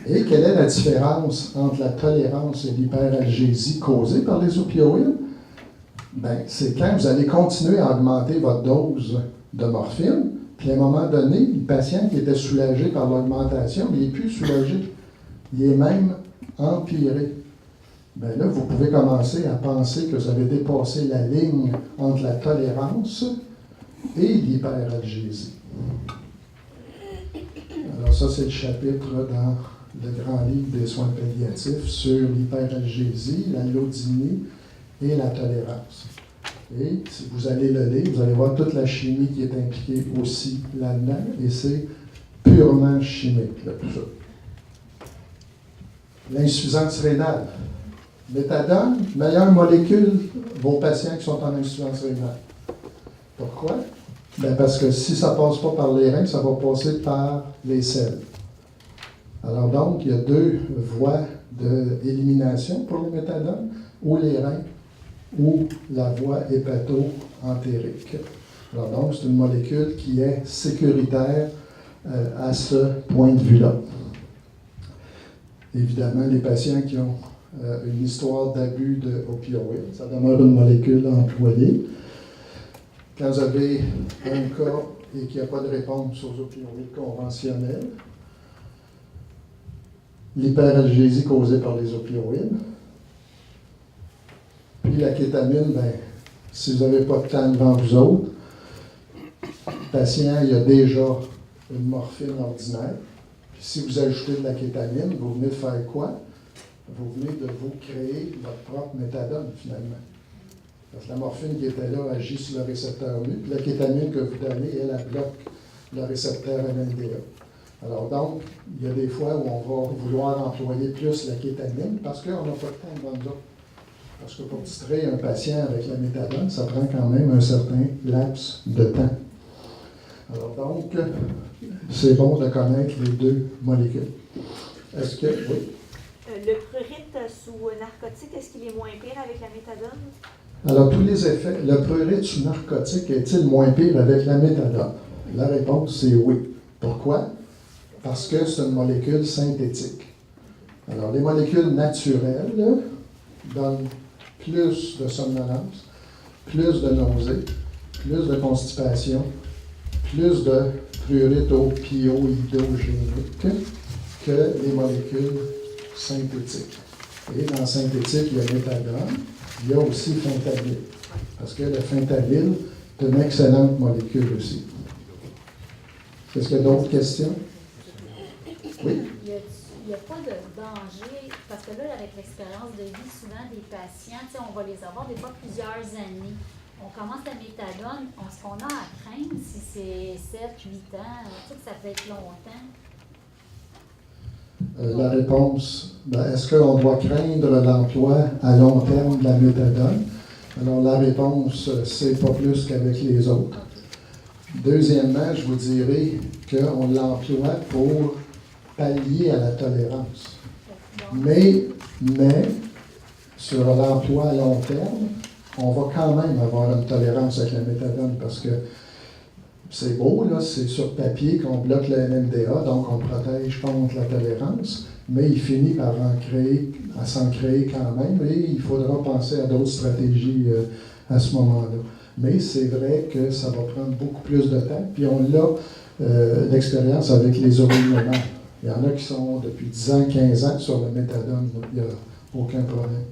Et quelle est la différence entre la tolérance et l'hyperalgésie causée par les opioïdes? Bien, c'est quand vous allez continuer à augmenter votre dose de morphine, puis à un moment donné, le patient qui était soulagé par l'augmentation, il n'est plus soulagé. Il est même empiré. Bien là, vous pouvez commencer à penser que vous avez dépassé la ligne entre la tolérance et l'hyperalgésie. Alors ça, c'est le chapitre dans le grand livre des soins palliatifs sur l'hyperalgésie, la lodynie et la tolérance. Et si vous allez le lire, vous allez voir toute la chimie qui est impliquée aussi là-dedans, et c'est purement chimique, là, tout ça. L'insuffisance rénale. Méthadone, meilleure molécule vos patients qui sont en insuffisance rénale. Pourquoi? Bien parce que si ça ne passe pas par les reins, ça va passer par les selles. Alors donc, il y a deux voies d'élimination pour le méthadone, ou les reins, ou la voie hépato-entérique. Alors donc, c'est une molécule qui est sécuritaire à ce point de vue-là. Évidemment, les patients qui ont une histoire d'abus d'opioïdes, ça demeure une molécule employée. Quand vous avez un cas et qu'il n'y a pas de réponse aux opioïdes conventionnels, l'hyperalgésie causée par les opioïdes, puis la kétamine, bien, si vous n'avez pas de temps devant vous autres, le patient, il a déjà une morphine ordinaire. Puis si vous ajoutez de la kétamine, vous venez de faire quoi? Vous venez de vous créer votre propre méthadone, finalement. Parce que la morphine qui était là agit sur le récepteur mu, puis la kétamine que vous donnez, elle bloque le récepteur NMDA. Alors donc, il y a des fois où on va vouloir employer plus la kétamine parce qu'on n'a pas de temps devant nous autres. Parce que pour distraire un patient avec la méthadone, ça prend quand même un certain laps de temps. Alors donc, c'est bon de connaître les deux molécules. Est-ce que, oui? Le prurite sous narcotique, est-ce qu'il est moins pire avec la méthadone? Alors, tous les effets, le prurite sous narcotique est-il moins pire avec la méthadone? La réponse, c'est oui. Pourquoi? Parce que c'est une molécule synthétique. Alors, les molécules naturelles là, donnent plus de somnolence, plus de nausées, plus de constipation, plus de prurite opioïdogénique que les molécules synthétiques. Et dans synthétique, il y a méthadone, il y a aussi fentanyl. Parce que le fentanyl est une excellente molécule aussi. Est-ce qu'il y a d'autres questions? Oui? Il n'y a pas de danger, parce que là, avec l'expérience de vie, souvent des patients, on va les avoir des fois plusieurs années. On commence la méthadone, ce qu'on a à craindre, si c'est 7, 8 ans, que ça peut être longtemps. La réponse, est-ce qu'on doit craindre l'emploi à long terme de la méthadone? Alors la réponse, c'est pas plus qu'avec les autres. Deuxièmement, je vous dirais qu'on l'emploie pour pallier à la tolérance. Mais sur l'emploi à long terme, on va quand même avoir une tolérance avec la méthadone parce que c'est beau, là, c'est sur papier qu'on bloque le NMDA, donc on protège contre la tolérance, mais il finit par s'en créer quand même et il faudra penser à d'autres stratégies à ce moment-là. Mais c'est vrai que ça va prendre beaucoup plus de temps, puis on a l'expérience avec les oreilles. Il y en a qui sont depuis 10 ans, 15 ans sur le méthadone. Il y a Aucun problème.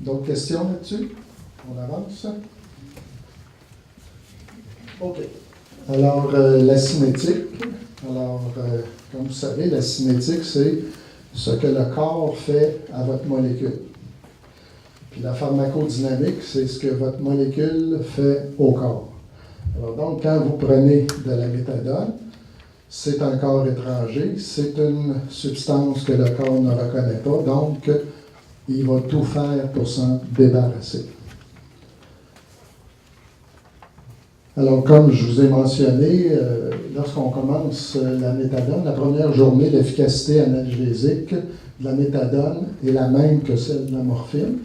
D'autres questions là-dessus? On avance? OK. Alors, la cinétique. Alors, comme vous savez, la cinétique, c'est ce que le corps fait à votre molécule. Puis la pharmacodynamique, c'est ce que votre molécule fait au corps. Alors donc, quand vous prenez de la méthadone, c'est un corps étranger, c'est une substance que le corps ne reconnaît pas, donc il va tout faire pour s'en débarrasser. Alors, comme je vous ai mentionné, lorsqu'on commence la méthadone, la première journée, l'efficacité analgésique de la méthadone est la même que celle de la morphine,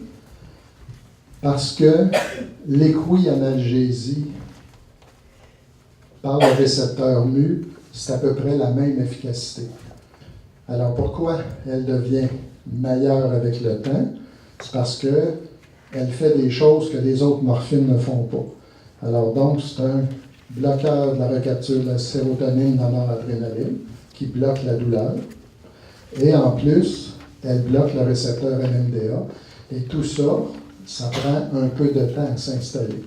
parce que l'équianalgésie par le récepteur mu, c'est à peu près la même efficacité. Alors, pourquoi elle devient meilleure avec le temps? C'est parce qu'elle fait des choses que les autres morphines ne font pas. Alors donc, c'est un bloqueur de la recapture de la sérotonine dans la noradrénaline qui bloque la douleur. Et en plus, elle bloque le récepteur NMDA. Et tout ça, ça prend un peu de temps à s'installer.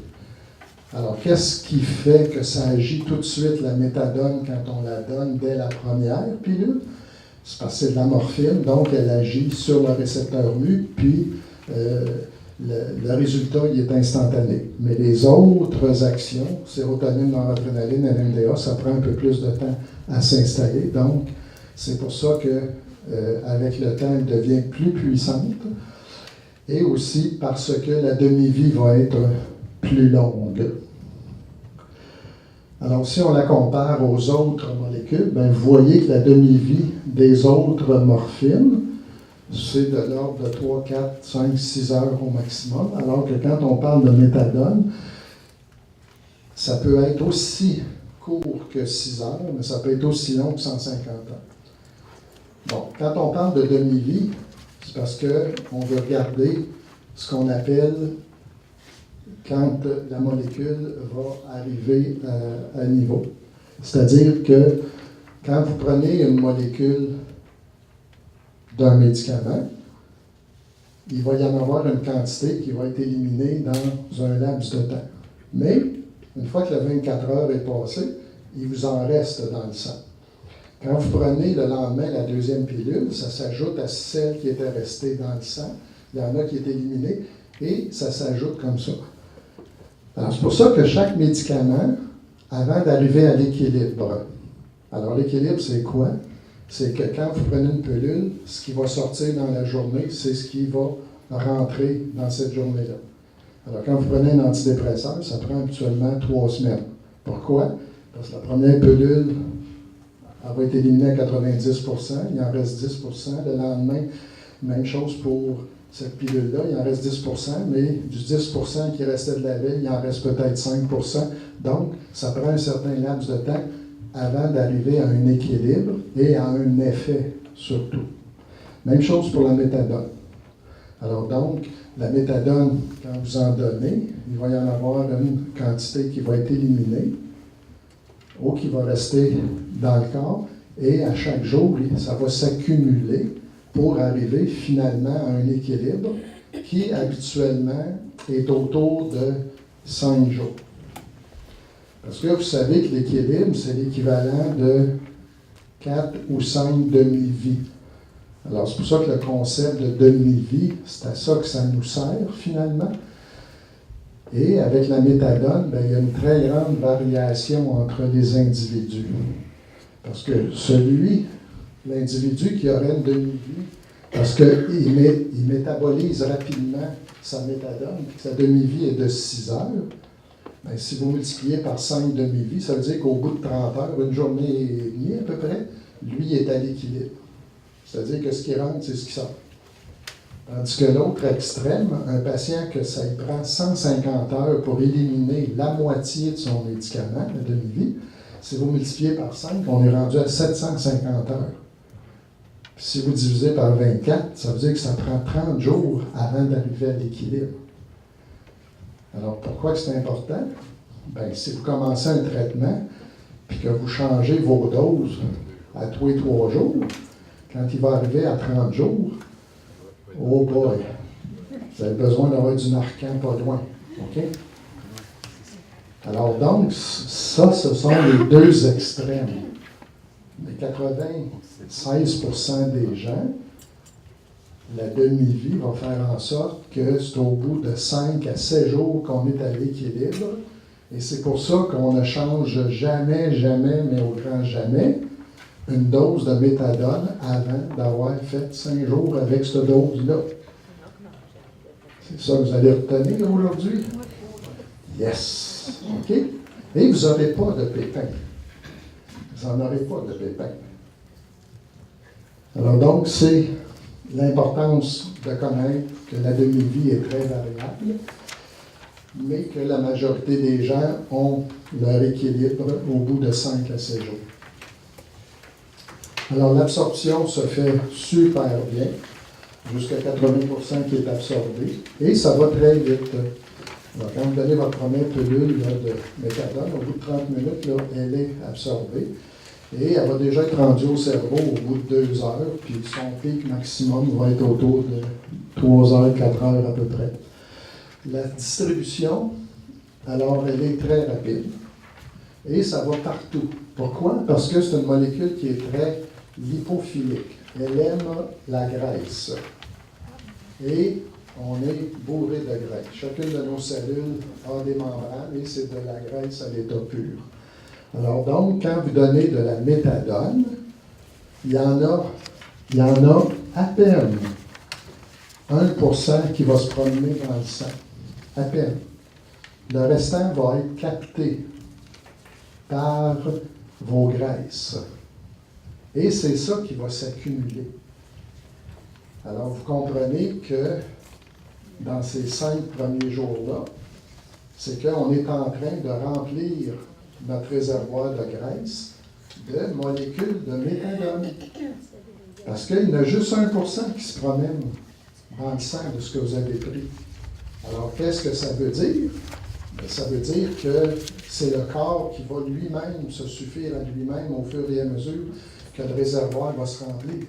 Alors, qu'est-ce qui fait que ça agit tout de suite, la méthadone, quand on la donne dès la première pilule? C'est parce que c'est de la morphine, donc elle agit sur le récepteur mu, puis le résultat, il est instantané. Mais les autres actions, sérotonine, noradrénaline, NMDA, ça prend un peu plus de temps à s'installer. Donc, c'est pour ça qu'avec le temps, elle devient plus puissante. Et aussi parce que la demi-vie va être plus longue. Alors, si on la compare aux autres molécules, bien, vous voyez que la demi-vie des autres morphines, c'est de l'ordre de 3, 4, 5, 6 heures au maximum, alors que quand on parle de méthadone, ça peut être aussi court que 6 heures, mais ça peut être aussi long que 150 ans. Bon, quand on parle de demi-vie, c'est parce qu'on veut regarder ce qu'on appelle quand la molécule va arriver à niveau. C'est-à-dire que quand vous prenez une molécule d'un médicament, il va y en avoir une quantité qui va être éliminée dans un laps de temps. Mais, une fois que la 24 heures est passée, il vous en reste dans le sang. Quand vous prenez le lendemain la deuxième pilule, ça s'ajoute à celle qui était restée dans le sang. Il y en a qui est éliminée et ça s'ajoute comme ça. Alors, c'est pour ça que chaque médicament, avant d'arriver à l'équilibre, alors l'équilibre, c'est quoi? C'est que quand vous prenez une pilule, ce qui va sortir dans la journée, c'est ce qui va rentrer dans cette journée-là. Alors, quand vous prenez un antidépresseur, ça prend habituellement 3 semaines. Pourquoi? Parce que la première pilule, elle va être éliminée à 90%, il en reste 10%. Le lendemain, même chose pour cette pilule-là, il en reste 10%, mais du 10% qui restait de la veille, il en reste peut-être 5%. Donc, ça prend un certain laps de temps avant d'arriver à un équilibre et à un effet surtout. Même chose pour la méthadone. Alors donc, la méthadone, quand vous en donnez, il va y en avoir une quantité qui va être éliminée ou qui va rester dans le corps et à chaque jour, ça va s'accumuler pour arriver finalement à un équilibre qui habituellement est autour de 5 jours. Parce que vous savez que l'équilibre, c'est l'équivalent de 4 ou 5 demi-vies. Alors, c'est pour ça que le concept de demi-vie, c'est à ça que ça nous sert finalement. Et avec la méthadone, bien, il y a une très grande variation entre les individus. Parce que l'individu qui aurait une demi-vie, parce qu'il métabolise rapidement sa méthadone, puis que sa demi-vie est de 6 heures, bien, si vous multipliez par 5 demi-vies, ça veut dire qu'au bout de 30 heures, une journée et demie à peu près, lui est à l'équilibre. C'est-à-dire que ce qui rentre, c'est ce qui sort. Tandis que l'autre extrême, un patient que ça lui prend 150 heures pour éliminer la moitié de son médicament, la demi-vie, si vous multipliez par 5, on est rendu à 750 heures. Puis si vous divisez par 24, ça veut dire que ça prend 30 jours avant d'arriver à l'équilibre. Alors, pourquoi c'est important? Bien, si vous commencez un traitement, puis que vous changez vos doses à tous les 3 jours, quand il va arriver à 30 jours, oh boy, vous avez besoin d'avoir du Narcan pas loin. OK? Alors donc, ça, ce sont les deux extrêmes. Les 96% des gens, la demi-vie va faire en sorte que c'est au bout de 5 à 7 jours qu'on est à l'équilibre. Et c'est pour ça qu'on ne change jamais, mais au grand jamais, une dose de méthadone avant d'avoir fait 5 jours avec cette dose-là. C'est ça que vous allez retenir aujourd'hui? Yes! OK? Et vous n'aurez pas de pépins. Vous n'en aurez pas de pépins. Alors donc, c'est l'importance de connaître que la demi-vie est très variable, mais que la majorité des gens ont leur équilibre au bout de 5 à 7 jours. Alors, l'absorption se fait super bien, jusqu'à 80% qui est absorbé, et ça va très vite. Alors, quand vous donnez votre première pilule là, de méthadone, au bout de 30 minutes, là, elle est absorbée, et elle va déjà être rendue au cerveau au bout de 2 heures, puis son pic maximum va être autour de 3 heures, 4 heures à peu près. La distribution, alors, elle est très rapide, et ça va partout. Pourquoi? Parce que c'est une molécule qui est très lipophilique. Elle aime la graisse. Et on est bourré de graisse. Chacune de nos cellules a des membranes et c'est de la graisse à l'état pur. Alors donc, quand vous donnez de la méthadone, il y en a à peine 1% qui va se promener dans le sang. À peine. Le restant va être capté par vos graisses. Et c'est ça qui va s'accumuler. Alors, vous comprenez que dans ces 5 premiers jours-là, c'est qu'on est en train de remplir notre réservoir de graisse de molécules de méthadone. Parce qu'il y en a juste 1% qui se promène dans le sang de ce que vous avez pris. Alors, qu'est-ce que ça veut dire? Bien, ça veut dire que c'est le corps qui va lui-même se suffire à lui-même au fur et à mesure que le réservoir va se remplir.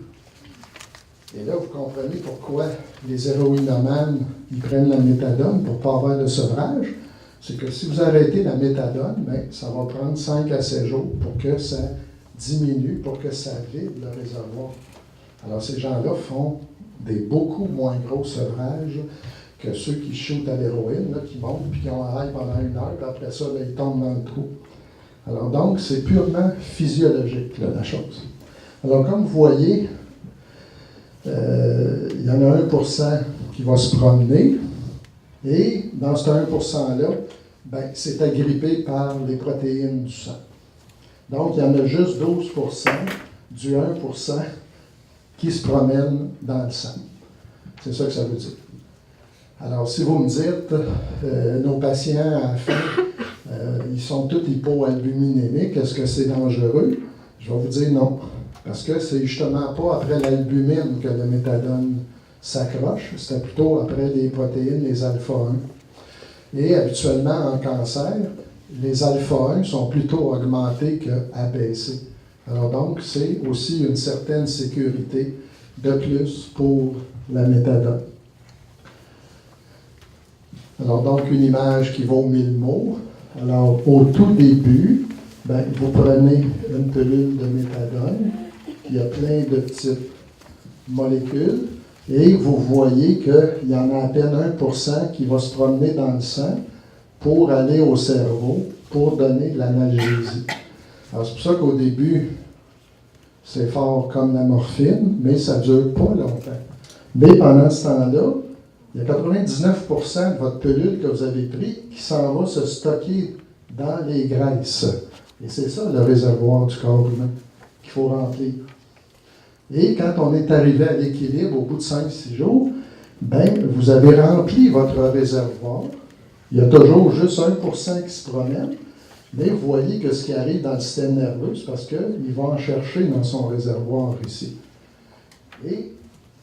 Et là, vous comprenez pourquoi les héroïnomanes, ils prennent la méthadone pour ne pas avoir de sevrage. C'est que si vous arrêtez la méthadone, bien, ça va prendre 5 à 7 jours pour que ça diminue, pour que ça vide le réservoir. Alors, ces gens-là font des beaucoup moins gros sevrages que ceux qui shootent à l'héroïne, là, qui montent, puis qui ont un high pendant 1 heure, puis après ça, là, ils tombent dans le trou. Alors donc, c'est purement physiologique, là, la chose. Alors, comme vous voyez, il y en a 1% qui va se promener, et dans ce 1%-là, ben, c'est agrippé par les protéines du sang. Donc, il y en a juste 12% du 1% qui se promène dans le sang. C'est ça que ça veut dire. Alors, si vous me dites, nos patients à la fin, ils sont tous hypoalbuminémiques, est-ce que c'est dangereux? Je vais vous dire non. Parce que c'est justement pas après l'albumine que le méthadone s'accroche, c'est plutôt après les protéines, les alpha-1. Et habituellement, en cancer, les alpha-1 sont plutôt augmentés qu'abaissés. Alors donc, c'est aussi une certaine sécurité de plus pour la méthadone. Alors donc, une image qui vaut 1000 mots. Alors, au tout début, ben, vous prenez une pilule de méthadone, il y a plein de petites molécules, et vous voyez qu'il y en a à peine 1% qui va se promener dans le sang pour aller au cerveau, pour donner de l'analgésie. Alors, c'est pour ça qu'au début, c'est fort comme la morphine, mais ça ne dure pas longtemps. Mais pendant ce temps-là, il y a 99% de votre pilule que vous avez pris qui s'en va se stocker dans les graisses. Et c'est ça le réservoir du corps humain qu'il faut remplir. Et quand on est arrivé à l'équilibre au bout de 5-6 jours, ben, vous avez rempli votre réservoir. Il y a toujours juste 1% qui se promène, mais vous voyez que ce qui arrive dans le système nerveux, c'est parce qu'il va en chercher dans son réservoir ici. Et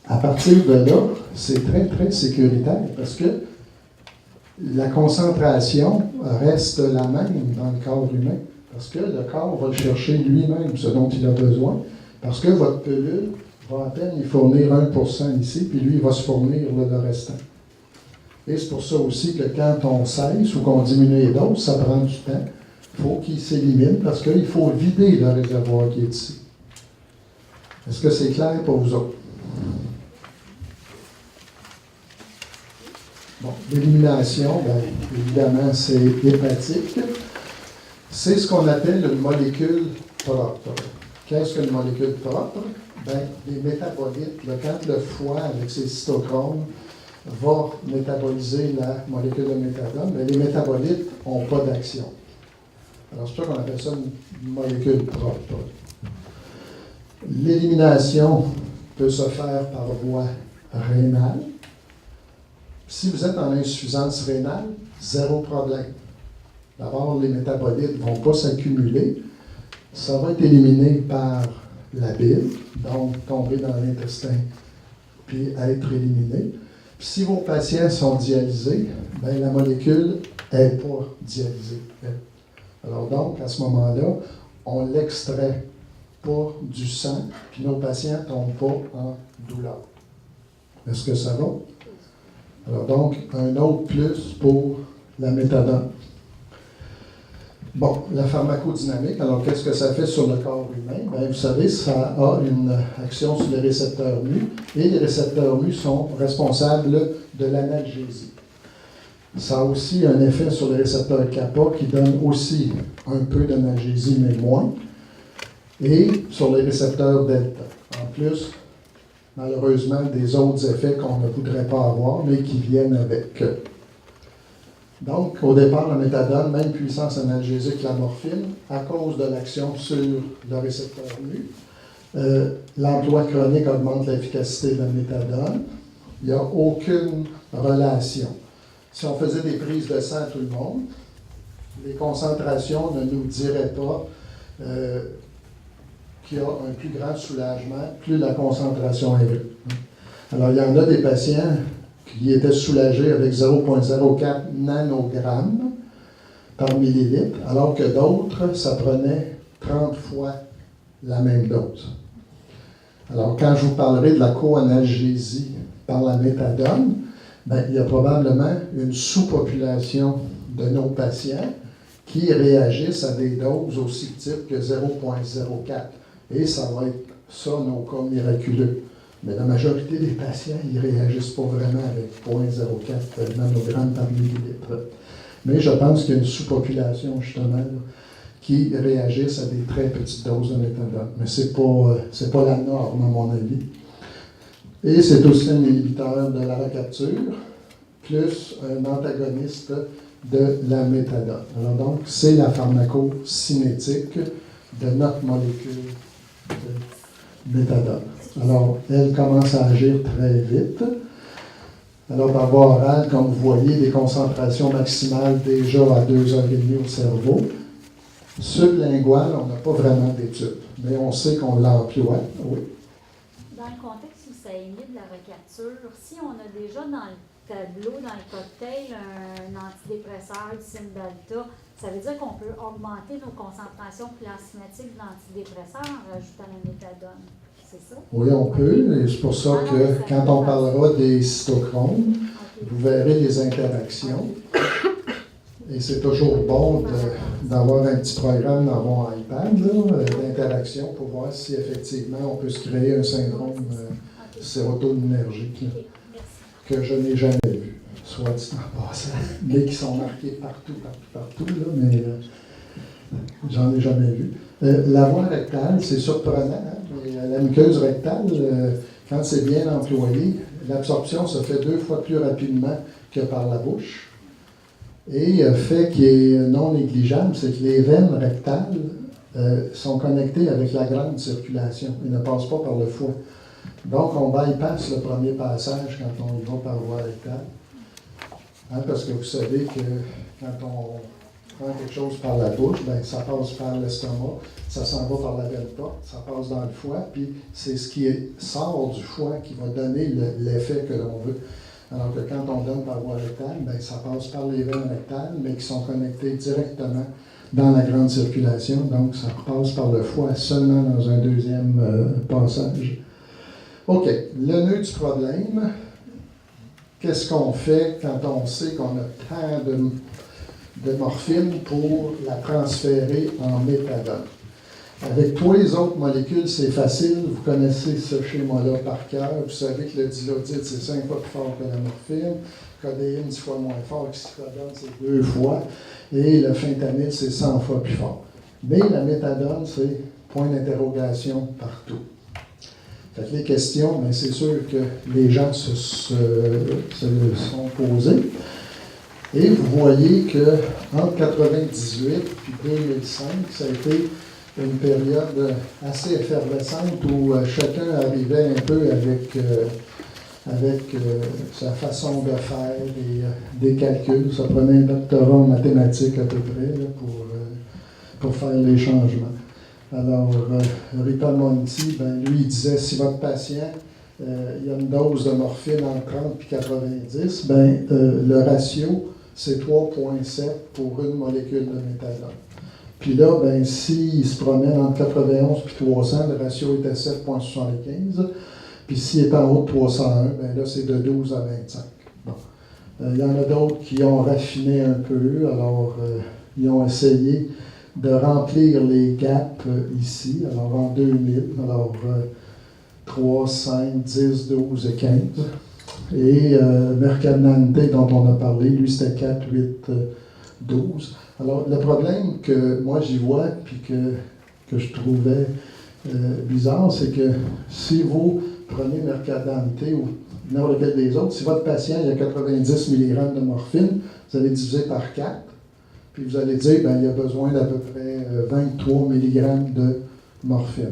à partir de là, c'est très, très sécuritaire parce que la concentration reste la même dans le corps humain. Parce que le corps va le chercher lui-même, ce dont il a besoin, parce que votre pilule va à peine y fournir 1% ici, puis lui, il va se fournir le restant. Et c'est pour ça aussi que quand on cesse ou qu'on diminue les doses, ça prend du temps. Il faut qu'il s'élimine parce qu'il faut vider le réservoir qui est ici. Est-ce que c'est clair pour vous autres? Bon, l'élimination, bien, évidemment, c'est hépatique. C'est ce qu'on appelle une molécule propre. Qu'est-ce qu'une molécule propre? Bien, les métabolites, quand le foie, avec ses cytochromes, va métaboliser la molécule de méthadone, mais les métabolites n'ont pas d'action. Alors, c'est pour ça qu'on appelle ça une molécule propre. L'élimination peut se faire par voie rénale. Si vous êtes en insuffisance rénale, zéro problème. D'abord, les métabolites ne vont pas s'accumuler. Ça va être éliminé par la bile, donc tomber dans l'intestin puis être éliminé. Puis si vos patients sont dialysés, bien, la molécule n'est pas dialysée. Alors donc, à ce moment-là, on ne l'extrait pas du sang, puis nos patients ne tombent pas en douleur. Est-ce que ça va? Alors donc, un autre plus pour la méthadone. Bon, la pharmacodynamique, alors qu'est-ce que ça fait sur le corps humain? Bien, vous savez, ça a une action sur les récepteurs mu, et les récepteurs mu sont responsables de l'analgésie. Ça a aussi un effet sur les récepteurs kappa qui donne aussi un peu d'analgésie, mais moins, et sur les récepteurs delta. En plus, malheureusement, des autres effets qu'on ne voudrait pas avoir, mais qui viennent avec. Donc, au départ, la méthadone, même puissance analgésique que la morphine, à cause de l'action sur le récepteur mu. L'emploi chronique augmente l'efficacité de la méthadone. Il n'y a aucune relation. Si on faisait des prises de sang à tout le monde, les concentrations ne nous diraient pas qu'il y a un plus grand soulagement, plus la concentration est élevée. Alors, il y en a des patients qui étaient soulagés avec 0,04 nanogrammes par millilitre, alors que d'autres, ça prenait 30 fois la même dose. Alors, quand je vous parlerai de la co-analgésie par la méthadone, bien, il y a probablement une sous-population de nos patients qui réagissent à des doses aussi petites que 0,04. Et ça va être ça, nos cas miraculeux. Mais la majorité des patients, ils ne réagissent pas vraiment avec 0,04 nanogrammes par millilitre. Mais je pense qu'il y a une sous-population, justement, là, qui réagissent à des très petites doses de méthadone. Mais ce n'est pas la norme, à mon avis. Et c'est aussi un inhibiteur de la recapture, plus un antagoniste de la méthadone. Alors donc, c'est la pharmacocinétique de notre molécule de méthadone. Alors, elle commence à agir très vite. Alors, par voie orale, comme vous voyez, des concentrations maximales déjà à 2h30 au cerveau. Sublingual, on n'a pas vraiment d'études, mais on sait qu'on l'emploie. Oui. Dans le contexte où ça émet de la recapture, si on a déjà dans le tableau, dans le cocktail, un antidépresseur du Cymbalta, ça veut dire qu'on peut augmenter nos concentrations plasmatiques d'antidépresseurs en rajoutant la méthadone. C'est ça? Oui, on peut. Et c'est pour ça que quand on parlera des cytochromes, vous verrez les interactions. Et c'est toujours bon d'avoir un petit programme dans mon iPad d'interaction pour voir si effectivement on peut se créer un syndrome sérotoninergique que je n'ai jamais vu, soit dit en passant, mais qui sont marqués partout, là, mais j'en ai jamais vu. La voie rectale, c'est surprenant, hein, mais la muqueuse rectale, quand c'est bien employé, l'absorption se fait 2 fois plus rapidement que par la bouche. Et fait qui est non négligeable, c'est que les veines rectales sont connectées avec la grande circulation et ne passent pas par le foie. Donc, on bypasse le premier passage quand on y va par voie rectale. Hein, parce que vous savez que quand on prend quelque chose par la bouche, bien, ça passe par l'estomac, ça s'en va par la veine porte, ça passe dans le foie, puis c'est ce qui sort du foie qui va donner l'effet que l'on veut. Alors que quand on donne par voie rectale, bien, ça passe par les veines rectales, mais qui sont connectées directement dans la grande circulation. Donc, ça passe par le foie seulement dans un deuxième passage. OK, le nœud du problème, qu'est-ce qu'on fait quand on sait qu'on a tant de morphine pour la transférer en méthadone? Avec tous les autres molécules, c'est facile. Vous connaissez ce schéma-là par cœur. Vous savez que le dilodide, c'est 5 fois plus fort que la morphine. Codéine, 10 fois moins fort. Oxycodone, c'est 2 fois. Et le fentanyl, c'est 100 fois plus fort. Mais la méthadone, c'est point d'interrogation partout. Fait que les questions, bien, c'est sûr que les gens se le sont posées. Et vous voyez qu'entre 1998 et 2005, ça a été une période assez effervescente où chacun arrivait un peu avec sa façon de faire des calculs. Ça prenait un doctorat en mathématiques à peu près là, pour faire les changements. Alors, Rita Monti, ben, lui, il disait, si votre patient, il y a une dose de morphine entre 30 et 90, ben, le ratio, c'est 3,7 pour une molécule de méthadone. Puis là, ben, s'il se promène entre 91 et 300, le ratio est à 7,75. Puis s'il est en haut de 301, ben là, c'est de 12 à 25. Bon. Il y en a d'autres qui ont raffiné un peu. Alors, ils ont essayé de remplir les gaps ici. Alors, en 2000, alors 3, 5, 10, 12 et 15. Et Mercadante, dont on a parlé, lui, c'était 4, 8, 12. Alors, le problème que moi j'y vois, puis que je trouvais bizarre, c'est que si vous prenez Mercadante ou n'importe quel des autres, si votre patient il a 90 mg de morphine, vous allez diviser par 4, puis vous allez dire, ben, il a besoin d'à peu près 23 mg de morphine.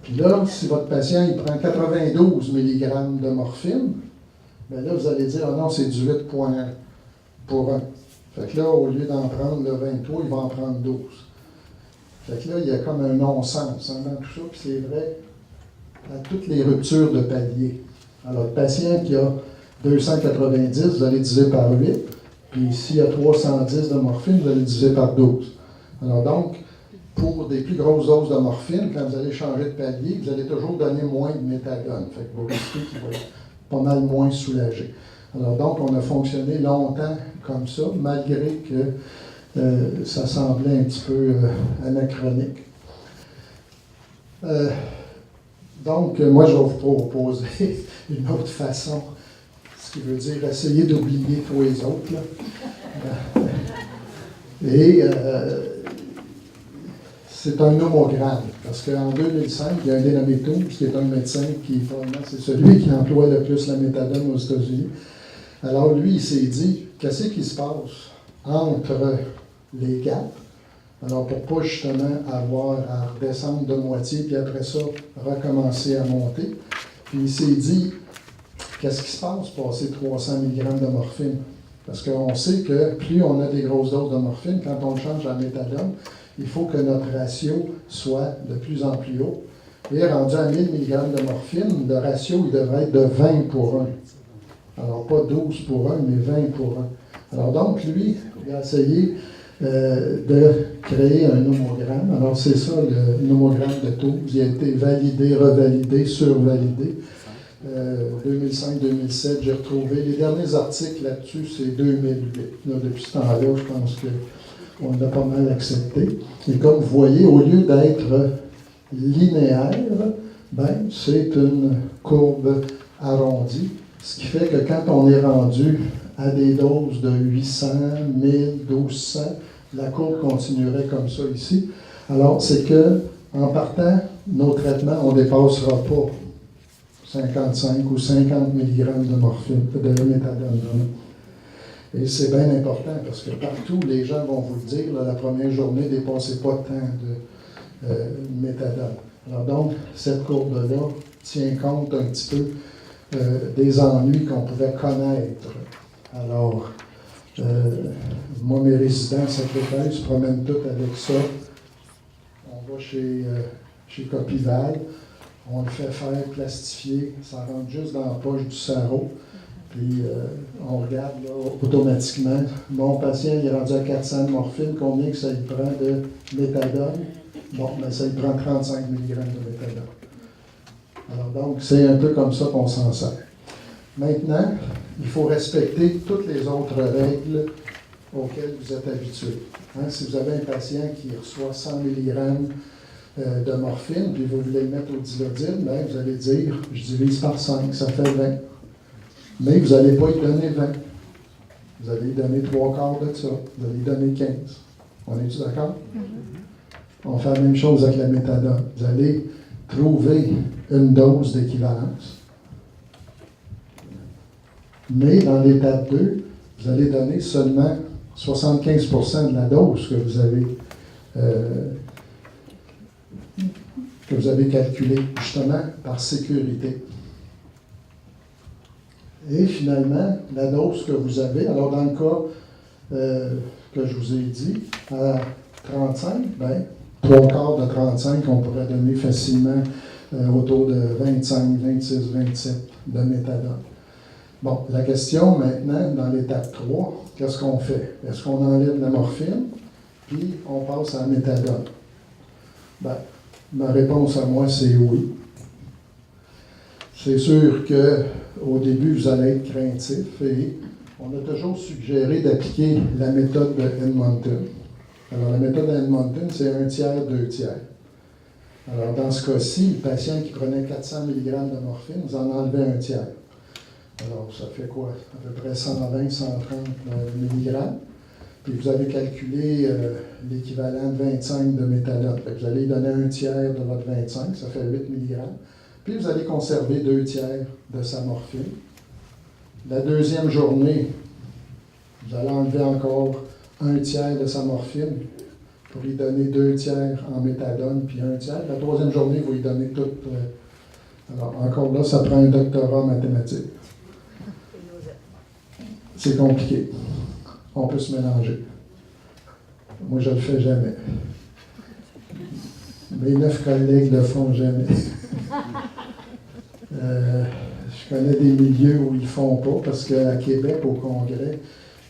Puis là, si votre patient il prend 92 mg de morphine, bien là, vous allez dire, ah non, c'est 18,1 pour 1. Fait que là, au lieu d'en prendre le 23, il va en prendre 12. Fait que là, il y a comme un non-sens dans tout ça, puis c'est vrai à toutes les ruptures de palier. Alors, le patient qui a 290, vous allez diviser par 8, puis s'il y a 310 de morphine, vous allez diviser par 12. Alors donc, pour des plus grosses doses de morphine, quand vous allez changer de palier, vous allez toujours donner moins de méthadone. Fait que vous risquez qu'il va être pas mal moins soulagé. Alors donc, on a fonctionné longtemps comme ça, malgré que ça semblait un petit peu anachronique. Donc, moi, je vais vous proposer une autre façon, ce qui veut dire essayer d'oublier tous les autres. Là. Et c'est un nomogramme, parce qu'en 2005, il y a un dénommé Toombs, qui est un médecin qui, c'est celui qui emploie le plus la méthadone aux États-Unis. Alors lui, il s'est dit, qu'est-ce qui se passe entre les gaps, alors pour pas justement avoir à redescendre de moitié, puis après ça, recommencer à monter. Puis il s'est dit, qu'est-ce qui se passe passer 300 mg de morphine? Parce qu'on sait que plus on a des grosses doses de morphine, quand on change à méthadone, il faut que notre ratio soit de plus en plus haut. Et rendu à 1000 mg de morphine, le ratio il devrait être de 20 pour 1. Alors pas 12 pour 1, mais 20 pour 1. Alors donc, lui, il a essayé de créer un nomogramme. Alors c'est ça le nomogramme de Toombs. Il a été validé, revalidé, survalidé. 2005-2007, j'ai retrouvé les derniers articles là-dessus, c'est 2008. Là, depuis ce temps-là, je pense qu'on l'a pas mal accepté. Et comme vous voyez, au lieu d'être linéaire, ben, c'est une courbe arrondie, ce qui fait que quand on est rendu à des doses de 800, 1000, 1200, la courbe continuerait comme ça ici. Alors, c'est que en partant, nos traitements, on ne dépassera pas 55 ou 50 mg de morphine, de méthadone. Et c'est bien important parce que partout, les gens vont vous le dire, là, la première journée, ne dépassez pas tant de méthadone. Alors donc, cette courbe-là tient compte un petit peu des ennuis qu'on pouvait connaître. Alors, moi, mes résidents secrétaires se promènent tous avec ça. On va chez Copival. On le fait faire plastifier, ça rentre juste dans la poche du sarrau. Puis on regarde là, automatiquement. Mon patient il est rendu à 400 de morphine, combien que ça lui prend de méthadone? Bon, ben, ça lui prend 35 mg de méthadone. Alors donc, c'est un peu comme ça qu'on s'en sert. Maintenant, il faut respecter toutes les autres règles auxquelles vous êtes habitués. Hein, si vous avez un patient qui reçoit 100 mg de morphine, puis vous voulez le mettre au Dilaudil, bien, vous allez dire, je divise par 5, ça fait 20. Mais vous n'allez pas y donner 20. Vous allez y donner 3/4 de ça. Vous allez y donner 15. On est-tu d'accord? On fait la même chose avec la méthadone. Vous allez trouver une dose d'équivalence. Mais dans l'étape 2, vous allez donner seulement 75% de la dose que vous avez calculée, justement par sécurité. Et finalement, la dose que vous avez, alors dans le cas que je vous ai dit, à 35, bien, 3/4 de 35, on pourrait donner facilement autour de 25, 26, 27 de méthadone. Bon, la question maintenant, dans l'étape 3, qu'est-ce qu'on fait? Est-ce qu'on enlève la morphine, puis on passe à la méthadone? Bien, ma réponse à moi, c'est oui. C'est sûr qu'au début, vous allez être craintif et on a toujours suggéré d'appliquer la méthode de Edmonton. Alors, la méthode de Edmonton, c'est 1/3, 2/3. Alors, dans ce cas-ci, le patient qui prenait 400 mg de morphine, vous en enlevez 1/3. Alors, ça fait quoi? À peu près 120, 130 mg. Puis vous avez calculé l'équivalent de 25 de méthadone. Fait que vous allez donner 1/3 de votre 25, ça fait 8 mg. Puis vous allez conserver 2/3 de sa morphine. La deuxième journée, vous allez enlever encore 1/3 de sa morphine pour lui donner 2/3 en méthadone, puis 1/3. La troisième journée, vous lui donnez tout. Alors, encore là, ça prend un doctorat en mathématiques. C'est compliqué. On peut se mélanger. Moi, je ne le fais jamais. Mes 9 collègues ne le font jamais. Je connais des milieux où ils ne le font pas, parce qu'à Québec, au congrès,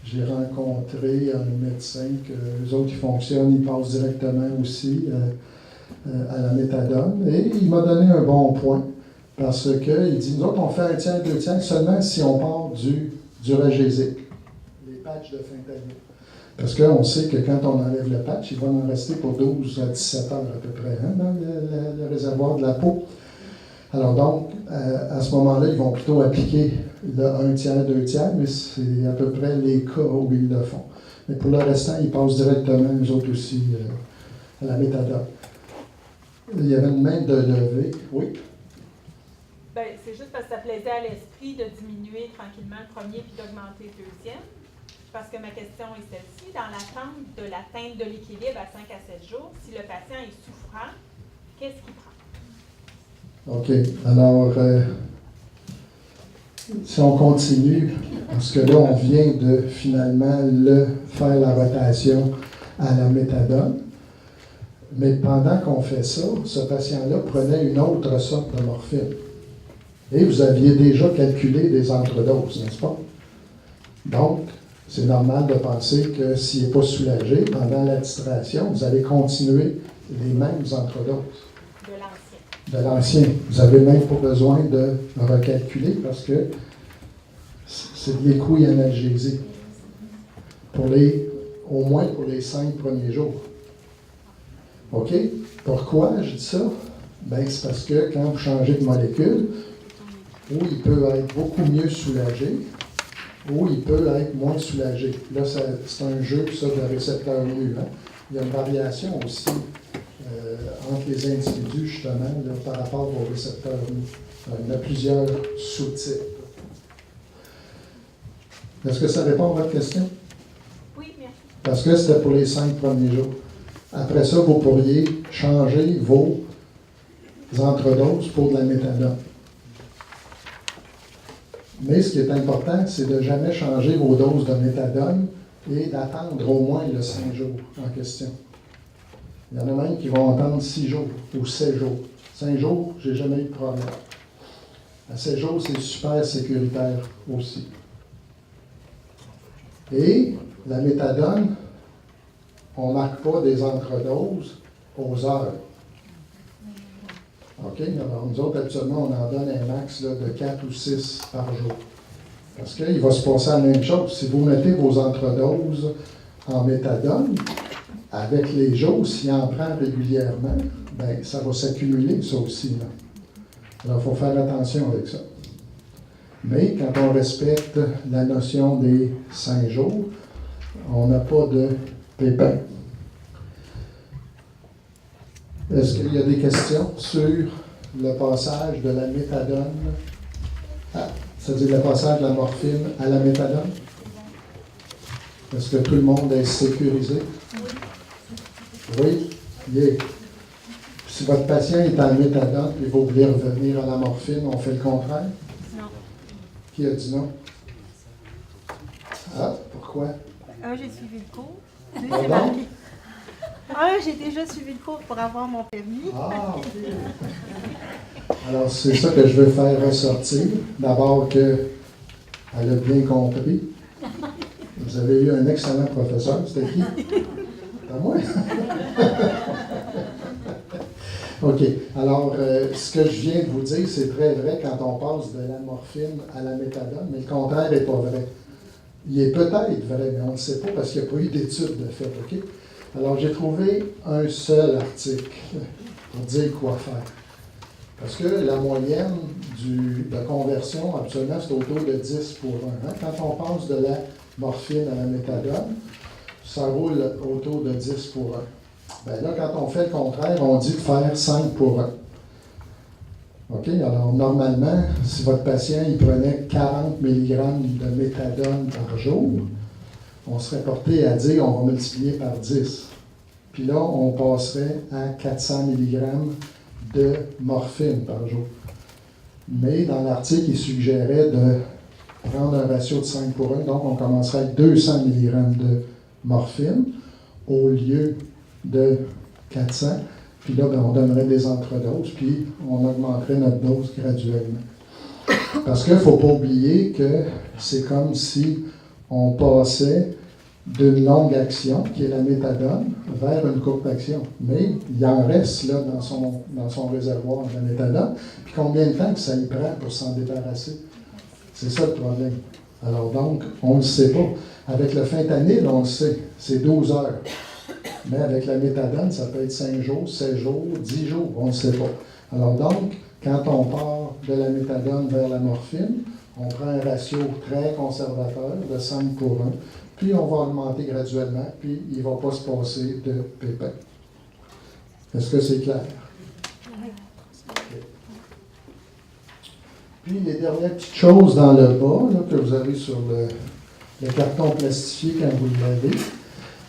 j'ai rencontré un médecin que les autres, ils fonctionnent, ils passent directement aussi à la méthadone. Et il m'a donné un bon point, parce qu'il dit, nous autres, on fait 1/3, 2/3 seulement si on part du Ragesic, les patchs de fentanyl. Parce qu'on sait que quand on enlève le patch, il va en rester pour 12 à 17 heures à peu près dans le réservoir de la peau. Alors donc, à ce moment-là, ils vont plutôt appliquer le 1/3, 2/3, mais c'est à peu près les cas où ils le font. Mais pour le restant, ils passent directement, eux autres aussi, à la méthadone. Il y avait une main de levée. Oui? Bien, c'est juste parce que ça plaisait à l'esprit de diminuer tranquillement le premier puis d'augmenter le deuxième. Parce que ma question est celle-ci. Dans l'attente de l'atteinte de l'équilibre à 5 à 7 jours, si le patient est souffrant, qu'est-ce qu'il prend? OK. Alors, si on continue, parce que là, on vient de finalement faire la rotation à la méthadone, mais pendant qu'on fait ça, ce patient-là prenait une autre sorte de morphine. Et vous aviez déjà calculé des entredoses, n'est-ce pas? Donc, c'est normal de penser que s'il n'est pas soulagé pendant la titration, vous allez continuer les mêmes entredoses. De l'ancien. Vous n'avez même pas besoin de recalculer parce que c'est des couilles analgésiques. Au moins pour les 5 premiers jours. OK? Pourquoi je dis ça? Bien, c'est parce que quand vous changez de molécule, ou il peut être beaucoup mieux soulagé, ou il peut être moins soulagé. Là, c'est un jeu, ça, de récepteurs nus. Hein? Il y a une variation aussi entre les individus, justement, là, par rapport aux récepteurs nus. Il y en a plusieurs sous-types. Est-ce que ça répond à votre question? Oui, merci. Parce que c'était pour les 5 premiers jours. Après ça, vous pourriez changer vos entredoses pour de la méthadone. Mais ce qui est important, c'est de jamais changer vos doses de méthadone et d'attendre au moins le 5 jours en question. Il y en a même qui vont attendre 6 jours ou 7 jours. 5 jours, j'ai jamais eu de problème. À 7 jours, c'est super sécuritaire aussi. Et la méthadone, on ne marque pas des entredoses aux heures. OK? Alors, nous autres, habituellement, on en donne un max là, de 4 ou 6 par jour. Parce qu'il va se passer la même chose. Si vous mettez vos entredoses en méthadone, avec les jours, s'il en prend régulièrement, bien, ça va s'accumuler, ça aussi. Là. Alors, il faut faire attention avec ça. Mais quand on respecte la notion des 5 jours, on n'a pas de pépin. Est-ce qu'il y a des questions sur le passage de la méthadone, c'est-à-dire le passage de la morphine à la méthadone? Est-ce que tout le monde est sécurisé? Oui? Yeah. Si votre patient est en méthadone et vous voulez revenir à la morphine, on fait le contraire? Non. Qui a dit non? Ah, pourquoi? J'ai suivi le cours. Pardon? J'ai déjà suivi le cours pour avoir mon permis. Ah, OK. Alors, c'est ça que je veux faire ressortir. D'abord qu'elle a bien compris. Vous avez eu un excellent professeur. C'était qui? C'est à moi? OK. Alors, ce que je viens de vous dire, c'est très vrai quand on passe de la morphine à la méthadone, mais le contraire n'est pas vrai. Il est peut-être vrai, mais on ne sait pas parce qu'il n'y a pas eu d'études de fait. OK? Alors, j'ai trouvé un seul article pour dire quoi faire. Parce que la moyenne de conversion, absolument, c'est autour de 10 pour 1. Hein? Quand on passe de la morphine à la méthadone, ça roule autour de 10 pour 1. Bien là, quand on fait le contraire, on dit de faire 5 pour 1. OK? Alors, normalement, si votre patient il prenait 40 mg de méthadone par jour, on serait porté à dire on va multiplier par 10. Puis là, on passerait à 400 mg de morphine par jour. Mais dans l'article, il suggérait de prendre un ratio de 5 pour 1, donc on commencerait avec 200 mg de morphine au lieu de 400. Puis là, on donnerait des entredoses, puis on augmenterait notre dose graduellement. Parce qu'il ne faut pas oublier que c'est comme si on passait d'une longue action, qui est la méthadone, vers une courte action. Mais il en reste là dans son réservoir de la méthadone. Puis combien de temps que ça y prend pour s'en débarrasser? C'est ça le problème. Alors donc, on ne le sait pas. Avec le fentanyl, on le sait, c'est 12 heures. Mais avec la méthadone, ça peut être 5 jours, 7 jours, 10 jours, on ne sait pas. Alors donc, quand on part de la méthadone vers la morphine, on prend un ratio très conservateur de 5 pour 1, puis on va augmenter graduellement, puis il ne va pas se passer de pépin. Est-ce que c'est clair? Okay. Puis les dernières petites choses dans le bas, là, que vous avez sur le carton plastifié quand vous le lavez.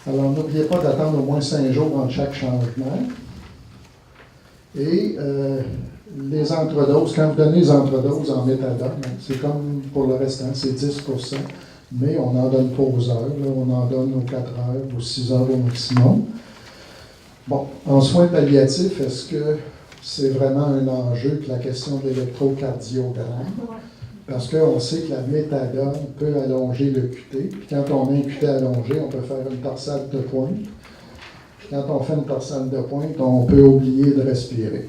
Alors, n'oubliez pas d'attendre au moins 5 jours entre chaque changement. Et les entredoses, quand vous donnez les entredoses en méthadone, c'est comme pour le restant, c'est 10%, mais on n'en donne pas aux heures, là, on en donne aux 4 heures, aux 6 heures au maximum. Bon, en soins palliatifs, est-ce que c'est vraiment un enjeu que la question de l'électrocardiogramme? Parce qu'on sait que la méthadone peut allonger le QT. Puis quand on a un QT allongé, on peut faire une torsade de pointe. Puis quand on fait une torsade de pointe, on peut oublier de respirer.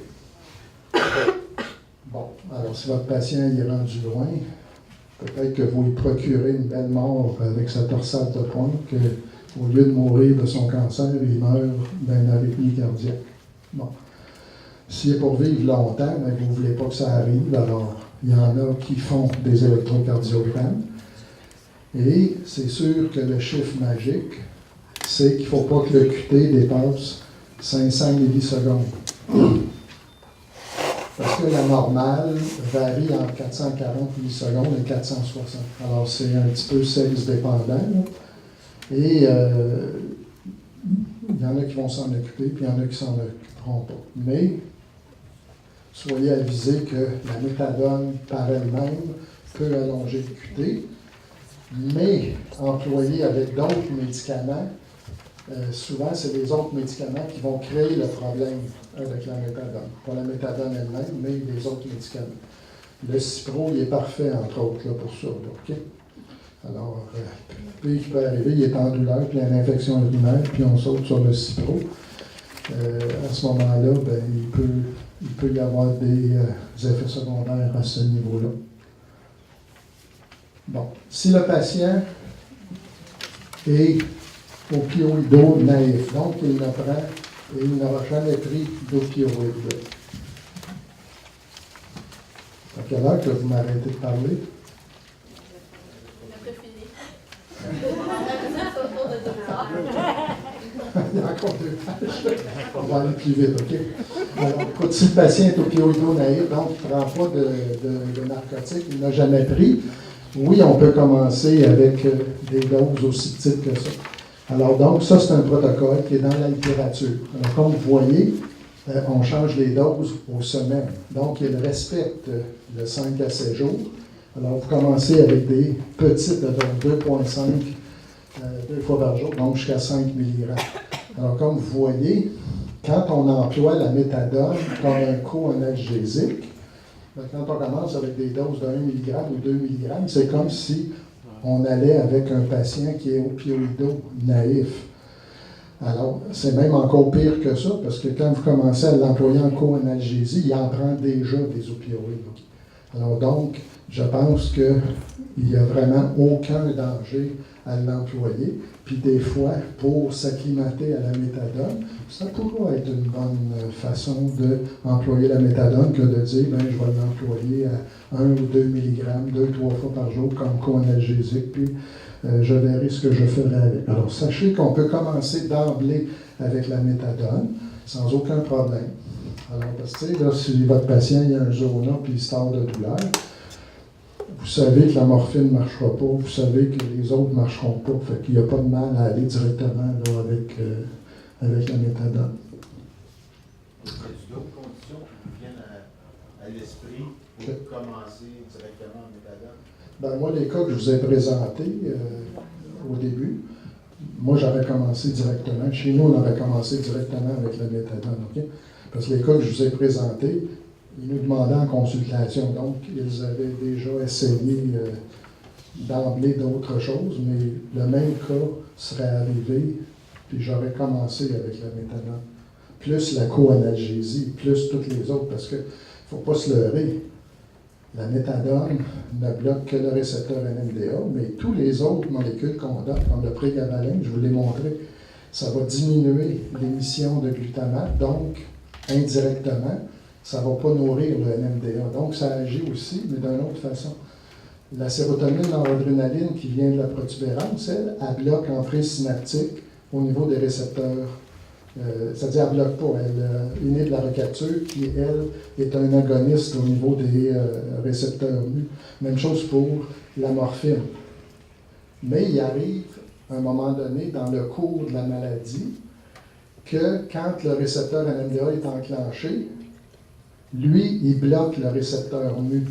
Bon, alors si votre patient est rendu loin, peut-être que vous lui procurez une belle mort avec sa torsade de pointe, qu'au lieu de mourir de son cancer, il meurt d'une arythmie cardiaque. Bon. S'il est pour vivre longtemps, mais vous ne voulez pas que ça arrive, alors il y en a qui font des électrocardiogrammes. Et c'est sûr que le chiffre magique, c'est qu'il ne faut pas que le QT dépasse 500 millisecondes. Parce que la normale varie entre 440 millisecondes et 460. Alors c'est un petit peu sexe dépendant. Là. Et il y en a qui vont s'en occuper, puis il y en a qui ne s'en occuperont pas. Mais soyez avisés que la méthadone par elle-même peut allonger le QT, mais employée avec d'autres médicaments, souvent c'est les autres médicaments qui vont créer le problème avec la méthadone. Pas la méthadone elle-même, mais les autres médicaments. Le cipro, il est parfait, entre autres, là, pour ça. Là, OK? Alors, puis il peut arriver, il est en douleur, puis il y a une infection urinaire, puis on saute sur le cipro. À ce moment-là, ben, il peut il peut y avoir des effets secondaires à ce niveau-là. Bon, si le patient est opioïdo naïf, donc il ne prend et il n'aura jamais pris d'opioïdes. À quelle heure que vous m'arrêtez de parler? On a fini. On a ça autour de 2 heures. Il y a encore 2 pages. On va aller plus vite, OK? Alors, écoute, si le patient est opioïdo naïf, donc il ne prend pas de narcotiques, il n'a jamais pris, oui, on peut commencer avec des doses aussi petites que ça. Alors, donc, ça, c'est un protocole qui est dans la littérature. Alors, comme vous voyez, on change les doses aux semaines. Donc, il respecte le 5 à 7 jours. Alors, vous commencez avec des petites, donc 2,5 2 fois par jour, donc jusqu'à 5 mg. Alors, comme vous voyez, quand on emploie la méthadone comme un co-analgésique, quand on commence avec des doses de 1 mg ou 2 mg, c'est comme si on allait avec un patient qui est opioïdo naïf. Alors, c'est même encore pire que ça, parce que quand vous commencez à l'employer en co-analgésie, il en prend déjà des opioïdes. Alors donc, je pense qu'il n'y a vraiment aucun danger à l'employer. Puis des fois, pour s'acclimater à la méthadone, ça pourrait être une bonne façon d'employer la méthadone que de dire, je vais l'employer à 1 ou 2 mg, 2-3 fois par jour comme co-analgésique, puis je verrai ce que je ferai avec. Alors, sachez qu'on peut commencer d'emblée avec la méthadone, sans aucun problème. Alors, parce que, là, si votre patient il a un zona puis il sort de douleur, vous savez que la morphine ne marchera pas, vous savez que les autres ne marcheront pas. Fait qu'il n'y a pas de mal à aller directement là, avec la méthadone. Y a d'autres conditions qui vous viennent à l'esprit pour commencer directement en méthadone? Ben, moi, les cas que je vous ai présentés au début, moi, j'avais commencé directement. Chez nous, on avait commencé directement avec la méthadone. Okay? Parce que les cas que je vous ai présentés, ils nous demandaient en consultation. Donc, ils avaient déjà essayé d'emblée d'autres choses, mais le même cas serait arrivé, puis j'aurais commencé avec la méthadone. Plus la co-analgésie, plus toutes les autres, parce qu'il ne faut pas se leurrer. La méthadone ne bloque que le récepteur NMDA, mais tous les autres molécules qu'on donne, comme le prégabalin, je vous l'ai montré, ça va diminuer l'émission de glutamate, donc indirectement, ça ne va pas nourrir le NMDA. Donc, ça agit aussi, mais d'une autre façon. La sérotonine noradrénaline qui vient de la protubérance, elle bloque l'entrée synaptique au niveau des récepteurs. C'est-à-dire, elle ne bloque pas, elle inhibe la recapture, qui, elle, est un agoniste au niveau des récepteurs mu. Même chose pour la morphine. Mais il arrive, à un moment donné, dans le cours de la maladie, que quand le récepteur NMDA est enclenché, lui, il bloque le récepteur mu.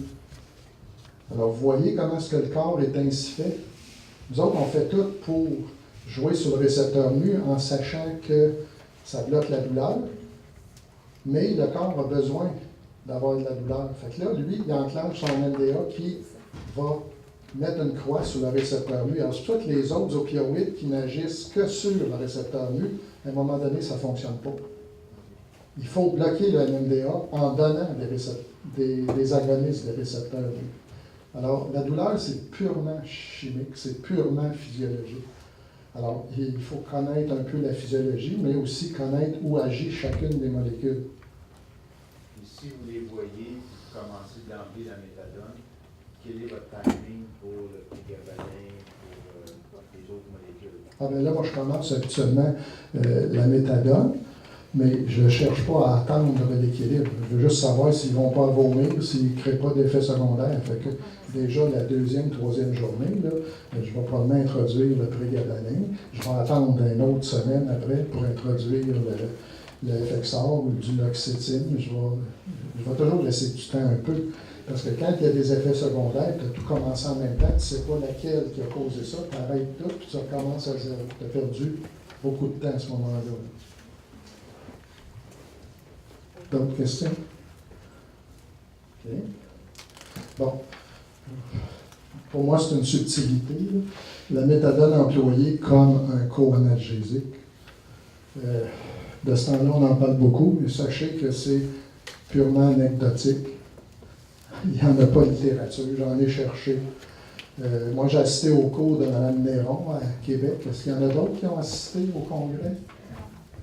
Alors, vous voyez comment est-ce que le corps est ainsi fait? Nous autres, on fait tout pour jouer sur le récepteur mu en sachant que ça bloque la douleur, mais le corps a besoin d'avoir de la douleur. Fait que là, lui, il enclenche son NMDA qui va mettre une croix sur le récepteur mu. Alors, c'est pour ça que les autres opioïdes qui n'agissent que sur le récepteur mu, à un moment donné, ça ne fonctionne pas. Il faut bloquer le NMDA en donnant des agonistes des récepteurs mu. Alors, la douleur, c'est purement chimique, c'est purement physiologique. Alors, il faut connaître un peu la physiologie, mais aussi connaître où agit chacune des molécules. Et si vous les voyez, vous commencez d'emblée la méthadone, quel est votre timing pour le prégabalin, pour les autres molécules? Ah bien là, moi, je commence habituellement la méthadone, mais je ne cherche pas à attendre l'équilibre. Je veux juste savoir s'ils ne vont pas vomir, s'ils ne créent pas d'effets secondaires. Fait que déjà, la 2e, 3e journée, là, je vais probablement introduire le prégabalin. Je vais attendre une autre semaine après pour introduire le Effexor ou du Loxétine. Je vais toujours laisser du temps un peu. Parce que quand il y a des effets secondaires, tu as tout commencé en même temps, tu ne sais pas laquelle qui a causé ça, tu arrêtes tout, puis tu recommences à zéro. Tu as perdu beaucoup de temps à ce moment-là. D'autres questions? OK. Bon. Pour moi, c'est une subtilité. Là. La méthadone employée comme un co-analgésique. De ce temps-là, on en parle beaucoup, mais sachez que c'est purement anecdotique. Il n'y en a pas de littérature, j'en ai cherché. Moi, j'ai assisté au cours de Mme Néron à Québec. Est-ce qu'il y en a d'autres qui ont assisté au congrès?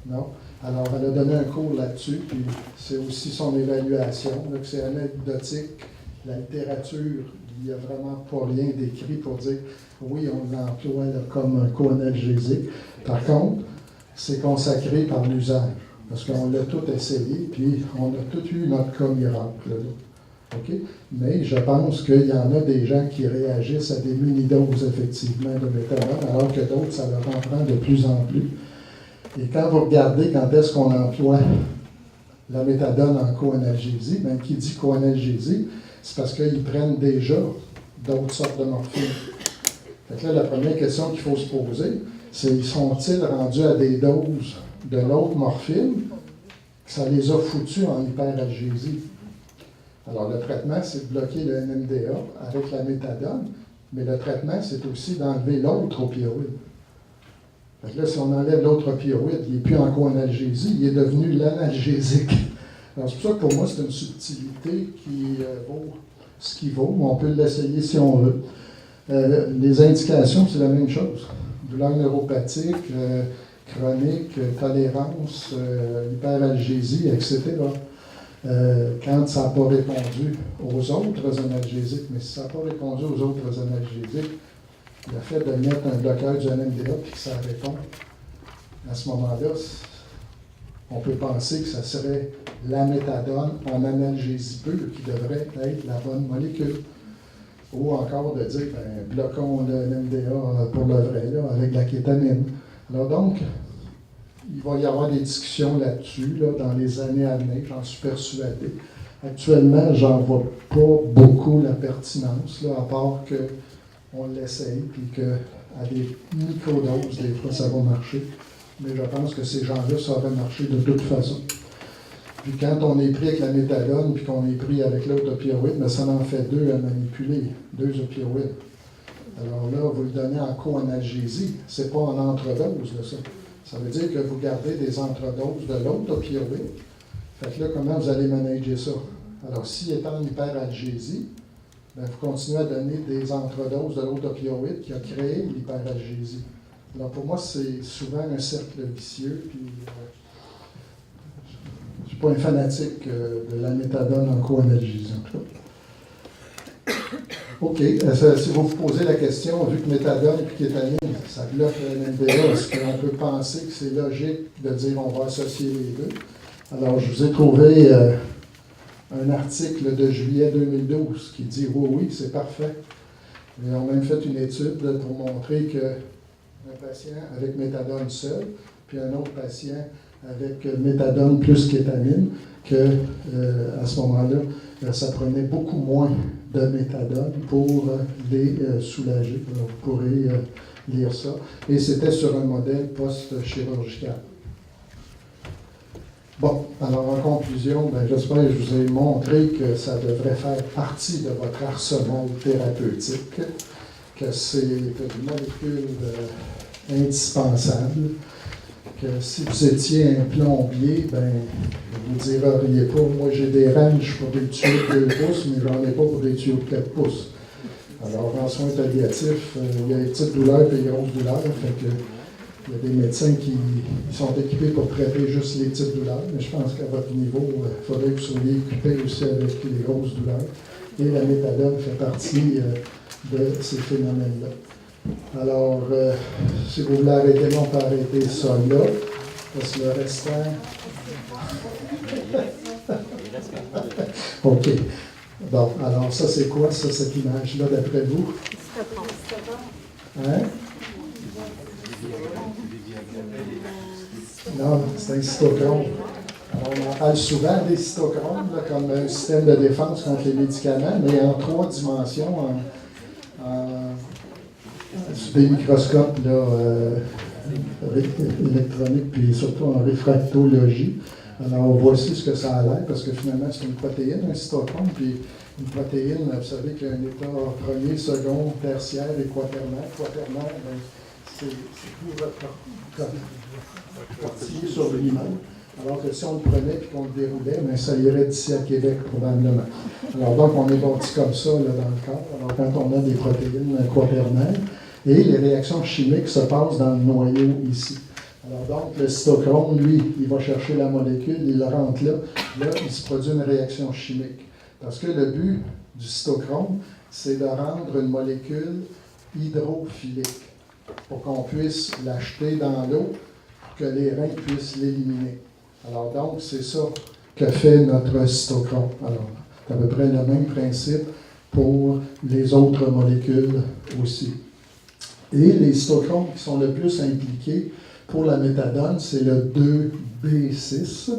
Non? Alors, elle a donné un cours là-dessus, puis c'est aussi son évaluation, là, que c'est anecdotique. La littérature, il n'y a vraiment pas rien d'écrit pour dire oui, on l'emploie là, comme un co-analgésique. Par contre, c'est consacré par l'usage, parce qu'on l'a tout essayé, puis on a tout eu notre cas miracle. Là. OK? Mais je pense qu'il y en a des gens qui réagissent à des mini-doses, effectivement, de méthadone, alors que d'autres, ça leur en prend de plus en plus. Et quand vous regardez quand est-ce qu'on emploie la méthadone en co-analgésie, bien, qui dit co-analgésie, c'est parce qu'ils prennent déjà d'autres sortes de morphine. Fait que là, la première question qu'il faut se poser, c'est sont-ils rendus à des doses de l'autre morphine que ça les a foutus en hyperalgésie? Alors, le traitement, c'est de bloquer le NMDA avec la méthadone, mais le traitement, c'est aussi d'enlever l'autre opioïde. Fait que là, si on enlève l'autre opioïde, il n'est plus en co-analgésie, il est devenu l'analgésique. Alors, c'est pour ça que pour moi, c'est une subtilité qui vaut ce qu'il vaut, mais on peut l'essayer si on veut. Les indications, c'est la même chose. Douleur neuropathique, chronique, tolérance, hyperalgésie, etc. Quand ça n'a pas répondu aux autres analgésiques, mais si ça n'a pas répondu aux autres analgésiques, le fait de mettre un bloqueur du NMDA et que ça répond, à ce moment-là, on peut penser que ça serait la méthadone en analgésie pure qui devrait être la bonne molécule. Ou encore de dire, ben, bloquons le NMDA pour le vrai, là, avec la kétamine. Alors donc, il va y avoir des discussions là-dessus là, dans les années à venir, j'en suis persuadé. Actuellement, j'en vois pas beaucoup la pertinence, là, à part qu'on l'essaye, puis qu'à des microdoses, des fois, ça va marcher. Mais je pense que ces gens-là, ça aurait marché de toute façon. Puis quand on est pris avec la méthadone, puis qu'on est pris avec l'autre opioïde, bien, ça en fait deux à manipuler, deux opioïdes. Alors là, vous le donnez en co-analgésie, c'est pas en entredose, là, ça. Ça veut dire que vous gardez des entredoses de l'autre opioïde. Fait que là, comment vous allez manager ça? Alors, s'il est en hyperalgésie, bien, vous continuez à donner des entredoses de l'autre opioïde qui a créé l'hyperalgésie. Alors, pour moi, c'est souvent un cercle vicieux, puis je ne suis pas un fanatique de la méthadone en co-analgésie, en tout cas. OK. Si vous vous posez la question, vu que méthadone et kétamine, ça bloque le NMDA, est-ce qu'on peut penser que c'est logique de dire on va associer les deux? Alors, je vous ai trouvé un article de juillet 2012 qui dit oui, c'est parfait. Ils ont même fait une étude pour montrer qu'un patient avec méthadone seul, puis un autre patient avec méthadone plus kétamine, à ce moment-là, ça prenait beaucoup moins de méthadone pour les soulager. Alors, vous pourrez lire ça. Et c'était sur un modèle post-chirurgical. Bon, alors en conclusion, j'espère que je vous ai montré que ça devrait faire partie de votre arsenal thérapeutique, que c'est une molécule indispensable, que si vous étiez un plombier, vous ne diriez pas, moi j'ai des ranges pour des tuyaux de 2 pouces, mais j'en ai pas pour des tuyaux de 4 pouces. Alors en soins palliatifs, il y a les petites douleurs et les grosses douleurs, fait que il y a des médecins qui sont équipés pour traiter juste les petites douleurs, mais je pense qu'à votre niveau, il faudrait que vous soyez équipés aussi avec les grosses douleurs. Et la méthadone fait partie de ces phénomènes-là. Alors, si vous voulez arrêter là, on peut arrêter ça là, parce que le restant... OK. Bon, alors ça, c'est quoi, ça, cette image-là, d'après vous? Hein? Non, c'est un cytochrome. Alors, on en parle souvent des cytochromes là, comme un système de défense contre les médicaments, mais en 3 dimensions, sur des microscopes là, électroniques, puis surtout en réfractologie. Alors, voici ce que ça a l'air, parce que finalement, c'est une protéine, un cytochrome, puis une protéine, vous savez qu'il y a un état premier, second, tertiaire et quaternaire. Quaternaire, c'est tout votre quartier sur lui-même. Alors que si on le prenait et qu'on le déroulait, bien, ça irait d'ici à Québec probablement. Alors donc, on est bâti comme ça là, dans le corps. Alors quand on a des protéines quaternaires, et les réactions chimiques se passent dans le noyau ici. Alors donc, le cytochrome, lui, il va chercher la molécule, il la rentre là. Là, il se produit une réaction chimique. Parce que le but du cytochrome, c'est de rendre une molécule hydrophilique pour qu'on puisse l'acheter dans l'eau, que les reins puissent l'éliminer. Alors donc, c'est ça que fait notre cytochrome. Alors, c'est à peu près le même principe pour les autres molécules aussi. Et les cytochromes qui sont le plus impliqués pour la méthadone, c'est le 2B6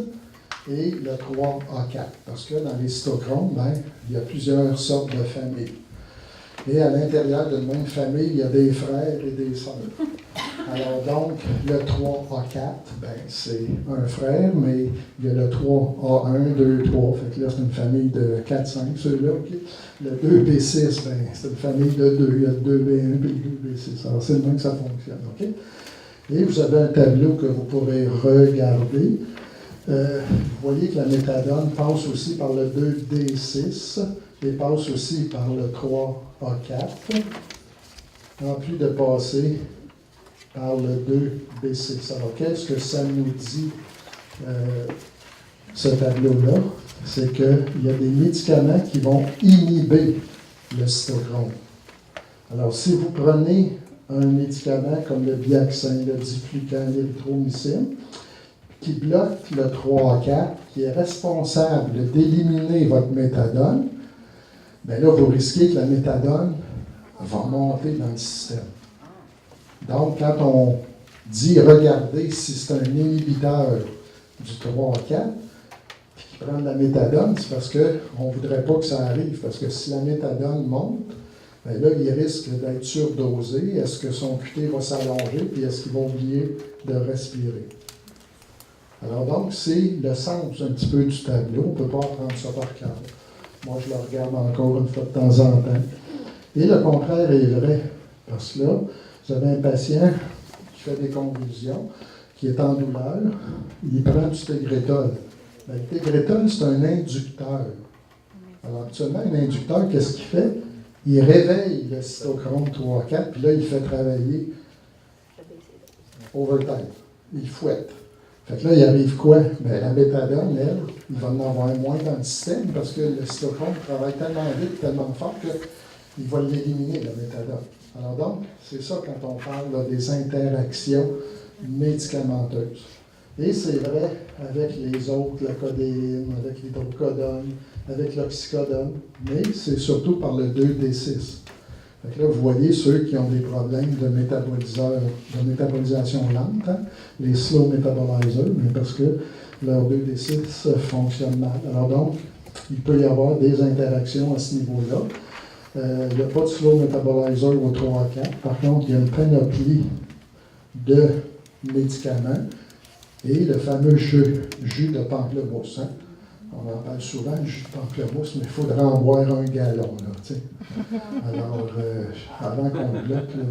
et le 3A4. Parce que dans les cytochromes, ben, il y a plusieurs sortes de familles. Et à l'intérieur d'une même famille, il y a des frères et des sœurs. Alors donc, le 3A4, ben, c'est un frère, mais il y a le 3A1, 2, 3. Fait que là, c'est une famille de 4, 5, ceux-là. Okay? Le 2B6, ben, c'est une famille de 2. Il y a le 2B1 et le 2B6. Alors, c'est le même que ça fonctionne. Okay? Et vous avez un tableau que vous pourrez regarder. Vous voyez que la méthadone passe aussi par le 2D6 et passe aussi par le 3A4, en plus de passer par le 2B6. Alors, qu'est-ce que ça nous dit, ce tableau-là? C'est qu'il y a des médicaments qui vont inhiber le cytochrome. Alors, si vous prenez un médicament comme le Biaxin, le Diflucan, l'érythromycine, qui bloque le 3A4, qui est responsable d'éliminer votre méthadone, bien là, vous risquez que la méthadone va monter dans le système. Donc, quand on dit, regardez si c'est un inhibiteur du 3A4, puis qui prend de la méthadone, c'est parce qu'on ne voudrait pas que ça arrive, parce que si la méthadone monte, bien là, il risque d'être surdosé. Est-ce que son QT va s'allonger, puis est-ce qu'il va oublier de respirer? Alors donc, c'est le sens un petit peu du tableau. On ne peut pas apprendre ça par cœur. Moi, je le regarde encore une fois de temps en temps. Et le contraire est vrai. Parce que là, vous avez un patient qui fait des convulsions, qui est en douleur, il prend du Tegretol. Bien, le Tegretol, c'est un inducteur. Alors, actuellement, un inducteur, qu'est-ce qu'il fait? Il réveille le cytochrome 3-4, puis là, il fait travailler overtime. Il fouette. Fait que là, il arrive quoi? Bien, la méthadone, elle, il va en avoir moins dans le système parce que le cytochrome travaille tellement vite, tellement fort qu'il va l'éliminer, la méthadone. Alors donc, c'est ça quand on parle là, des interactions médicamenteuses. Et c'est vrai avec les autres, la codéine, avec l'hydrocodone, avec l'oxycodone, mais c'est surtout par le 2D6. Fait que là, vous voyez ceux qui ont des problèmes de métabolisation lente, hein, les slow metabolizers, mais parce que leur 2D6 fonctionne mal. Alors donc, il peut y avoir des interactions à ce niveau-là. Il n'y a pas de slow metabolizer au 3-4. Par contre, il y a une panoplie de médicaments et le fameux jus de pamplemousse. Hein. On en parle souvent, le jus de pamplemousse, mais il faudra en boire 1 gallon. Là, t'sais. Alors, avant qu'on le bloque, là,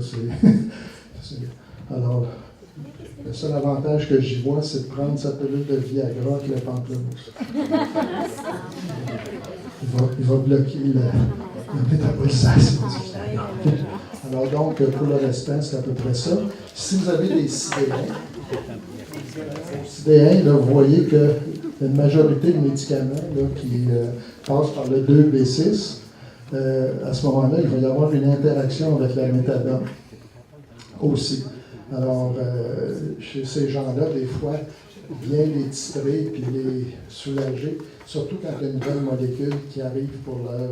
alors, le seul avantage que j'y vois, c'est de prendre sa pilule de Viagra avec le pamplemousse. Il va bloquer la métabolisation du Viagra. Alors donc, pour le restant, c'est à peu près ça. Si vous avez des sidérins, là, vous voyez qu'il y a une majorité de médicaments là, qui passent par le 2B6. À ce moment-là, il va y avoir une interaction avec la méthadone aussi. Alors, chez ces gens-là, des fois, bien les titrer puis les soulager, surtout quand il y a une nouvelle molécule qui arrive pour leur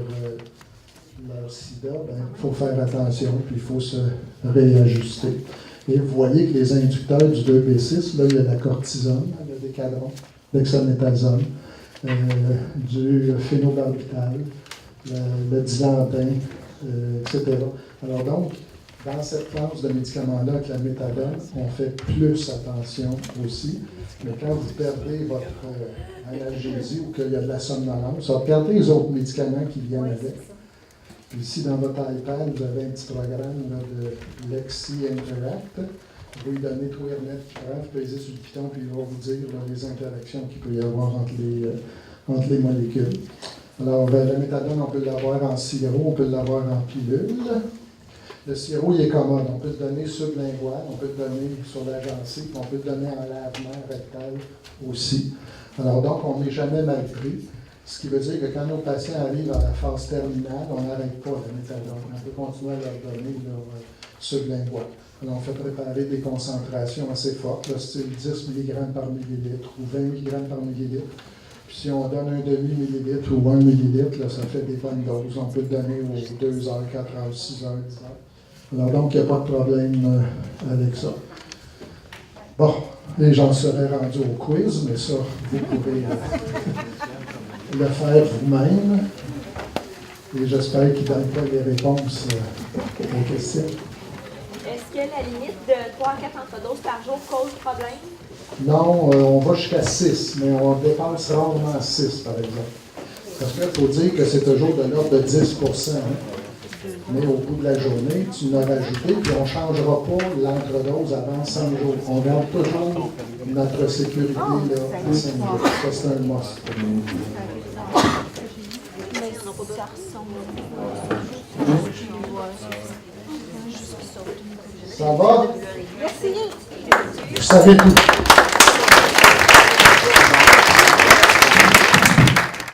sida, il faut faire attention puis il faut se réajuster. Et vous voyez que les inducteurs du 2B6, là, il y a de la cortisone, il y a des cadrons, dexaméthasone, du phénobarbital, le dilantin, etc. Alors donc, dans cette classe de médicaments-là, avec la méthadone, on fait plus attention aussi. Mais quand vous perdez votre analgésie ou qu'il y a de la somnolence, regardez les autres médicaments qui viennent avec. Puis ici, dans votre iPad, vous avez un petit programme là, de Lexi Interact. Vous lui donnez Twirnet qui prend, vous pesez sur le piton, puis il va vous dire là, les interactions qu'il peut y avoir entre les molécules. Alors, la méthadone, on peut l'avoir en sirop, on peut l'avoir en pilule. Le sirop, il est commode. On peut le donner sublingual, on peut le donner sur la gencive, on peut le donner en lavement rectal aussi. Alors, donc, on n'est jamais mal pris. Ce qui veut dire que quand nos patients arrivent à la phase terminale, on n'arrête pas la méthadone. On peut continuer à leur donner leur sublingual. Alors, on fait préparer des concentrations assez fortes, là, style 10 mg par millilitre ou 20 mg par millilitre. Puis si on donne un demi-millilitre ou 1 millilitre, là, ça fait des bonnes doses. On peut le donner aux 2 heures, 4 heures, 6 heures, 10 heures. Alors donc, il n'y a pas de problème avec ça. Bon, et j'en serais rendu au quiz, mais ça, vous pouvez le faire vous-même. Et j'espère qu'il ne donne pas les réponses aux questions. Est-ce que la limite de 3 à 4 entredoses par jour cause problème? Non, on va jusqu'à 6, mais on dépasse rarement 6, par exemple. Parce qu'il faut dire que c'est toujours de l'ordre de 10 hein. Mais au bout de la journée, tu l'as rajouté, puis on ne changera pas l'entredose avant 5 jours. On garde toujours notre sécurité là, à 5 jours. Ça, c'est un must. Ça va? Merci. Vous savez tout.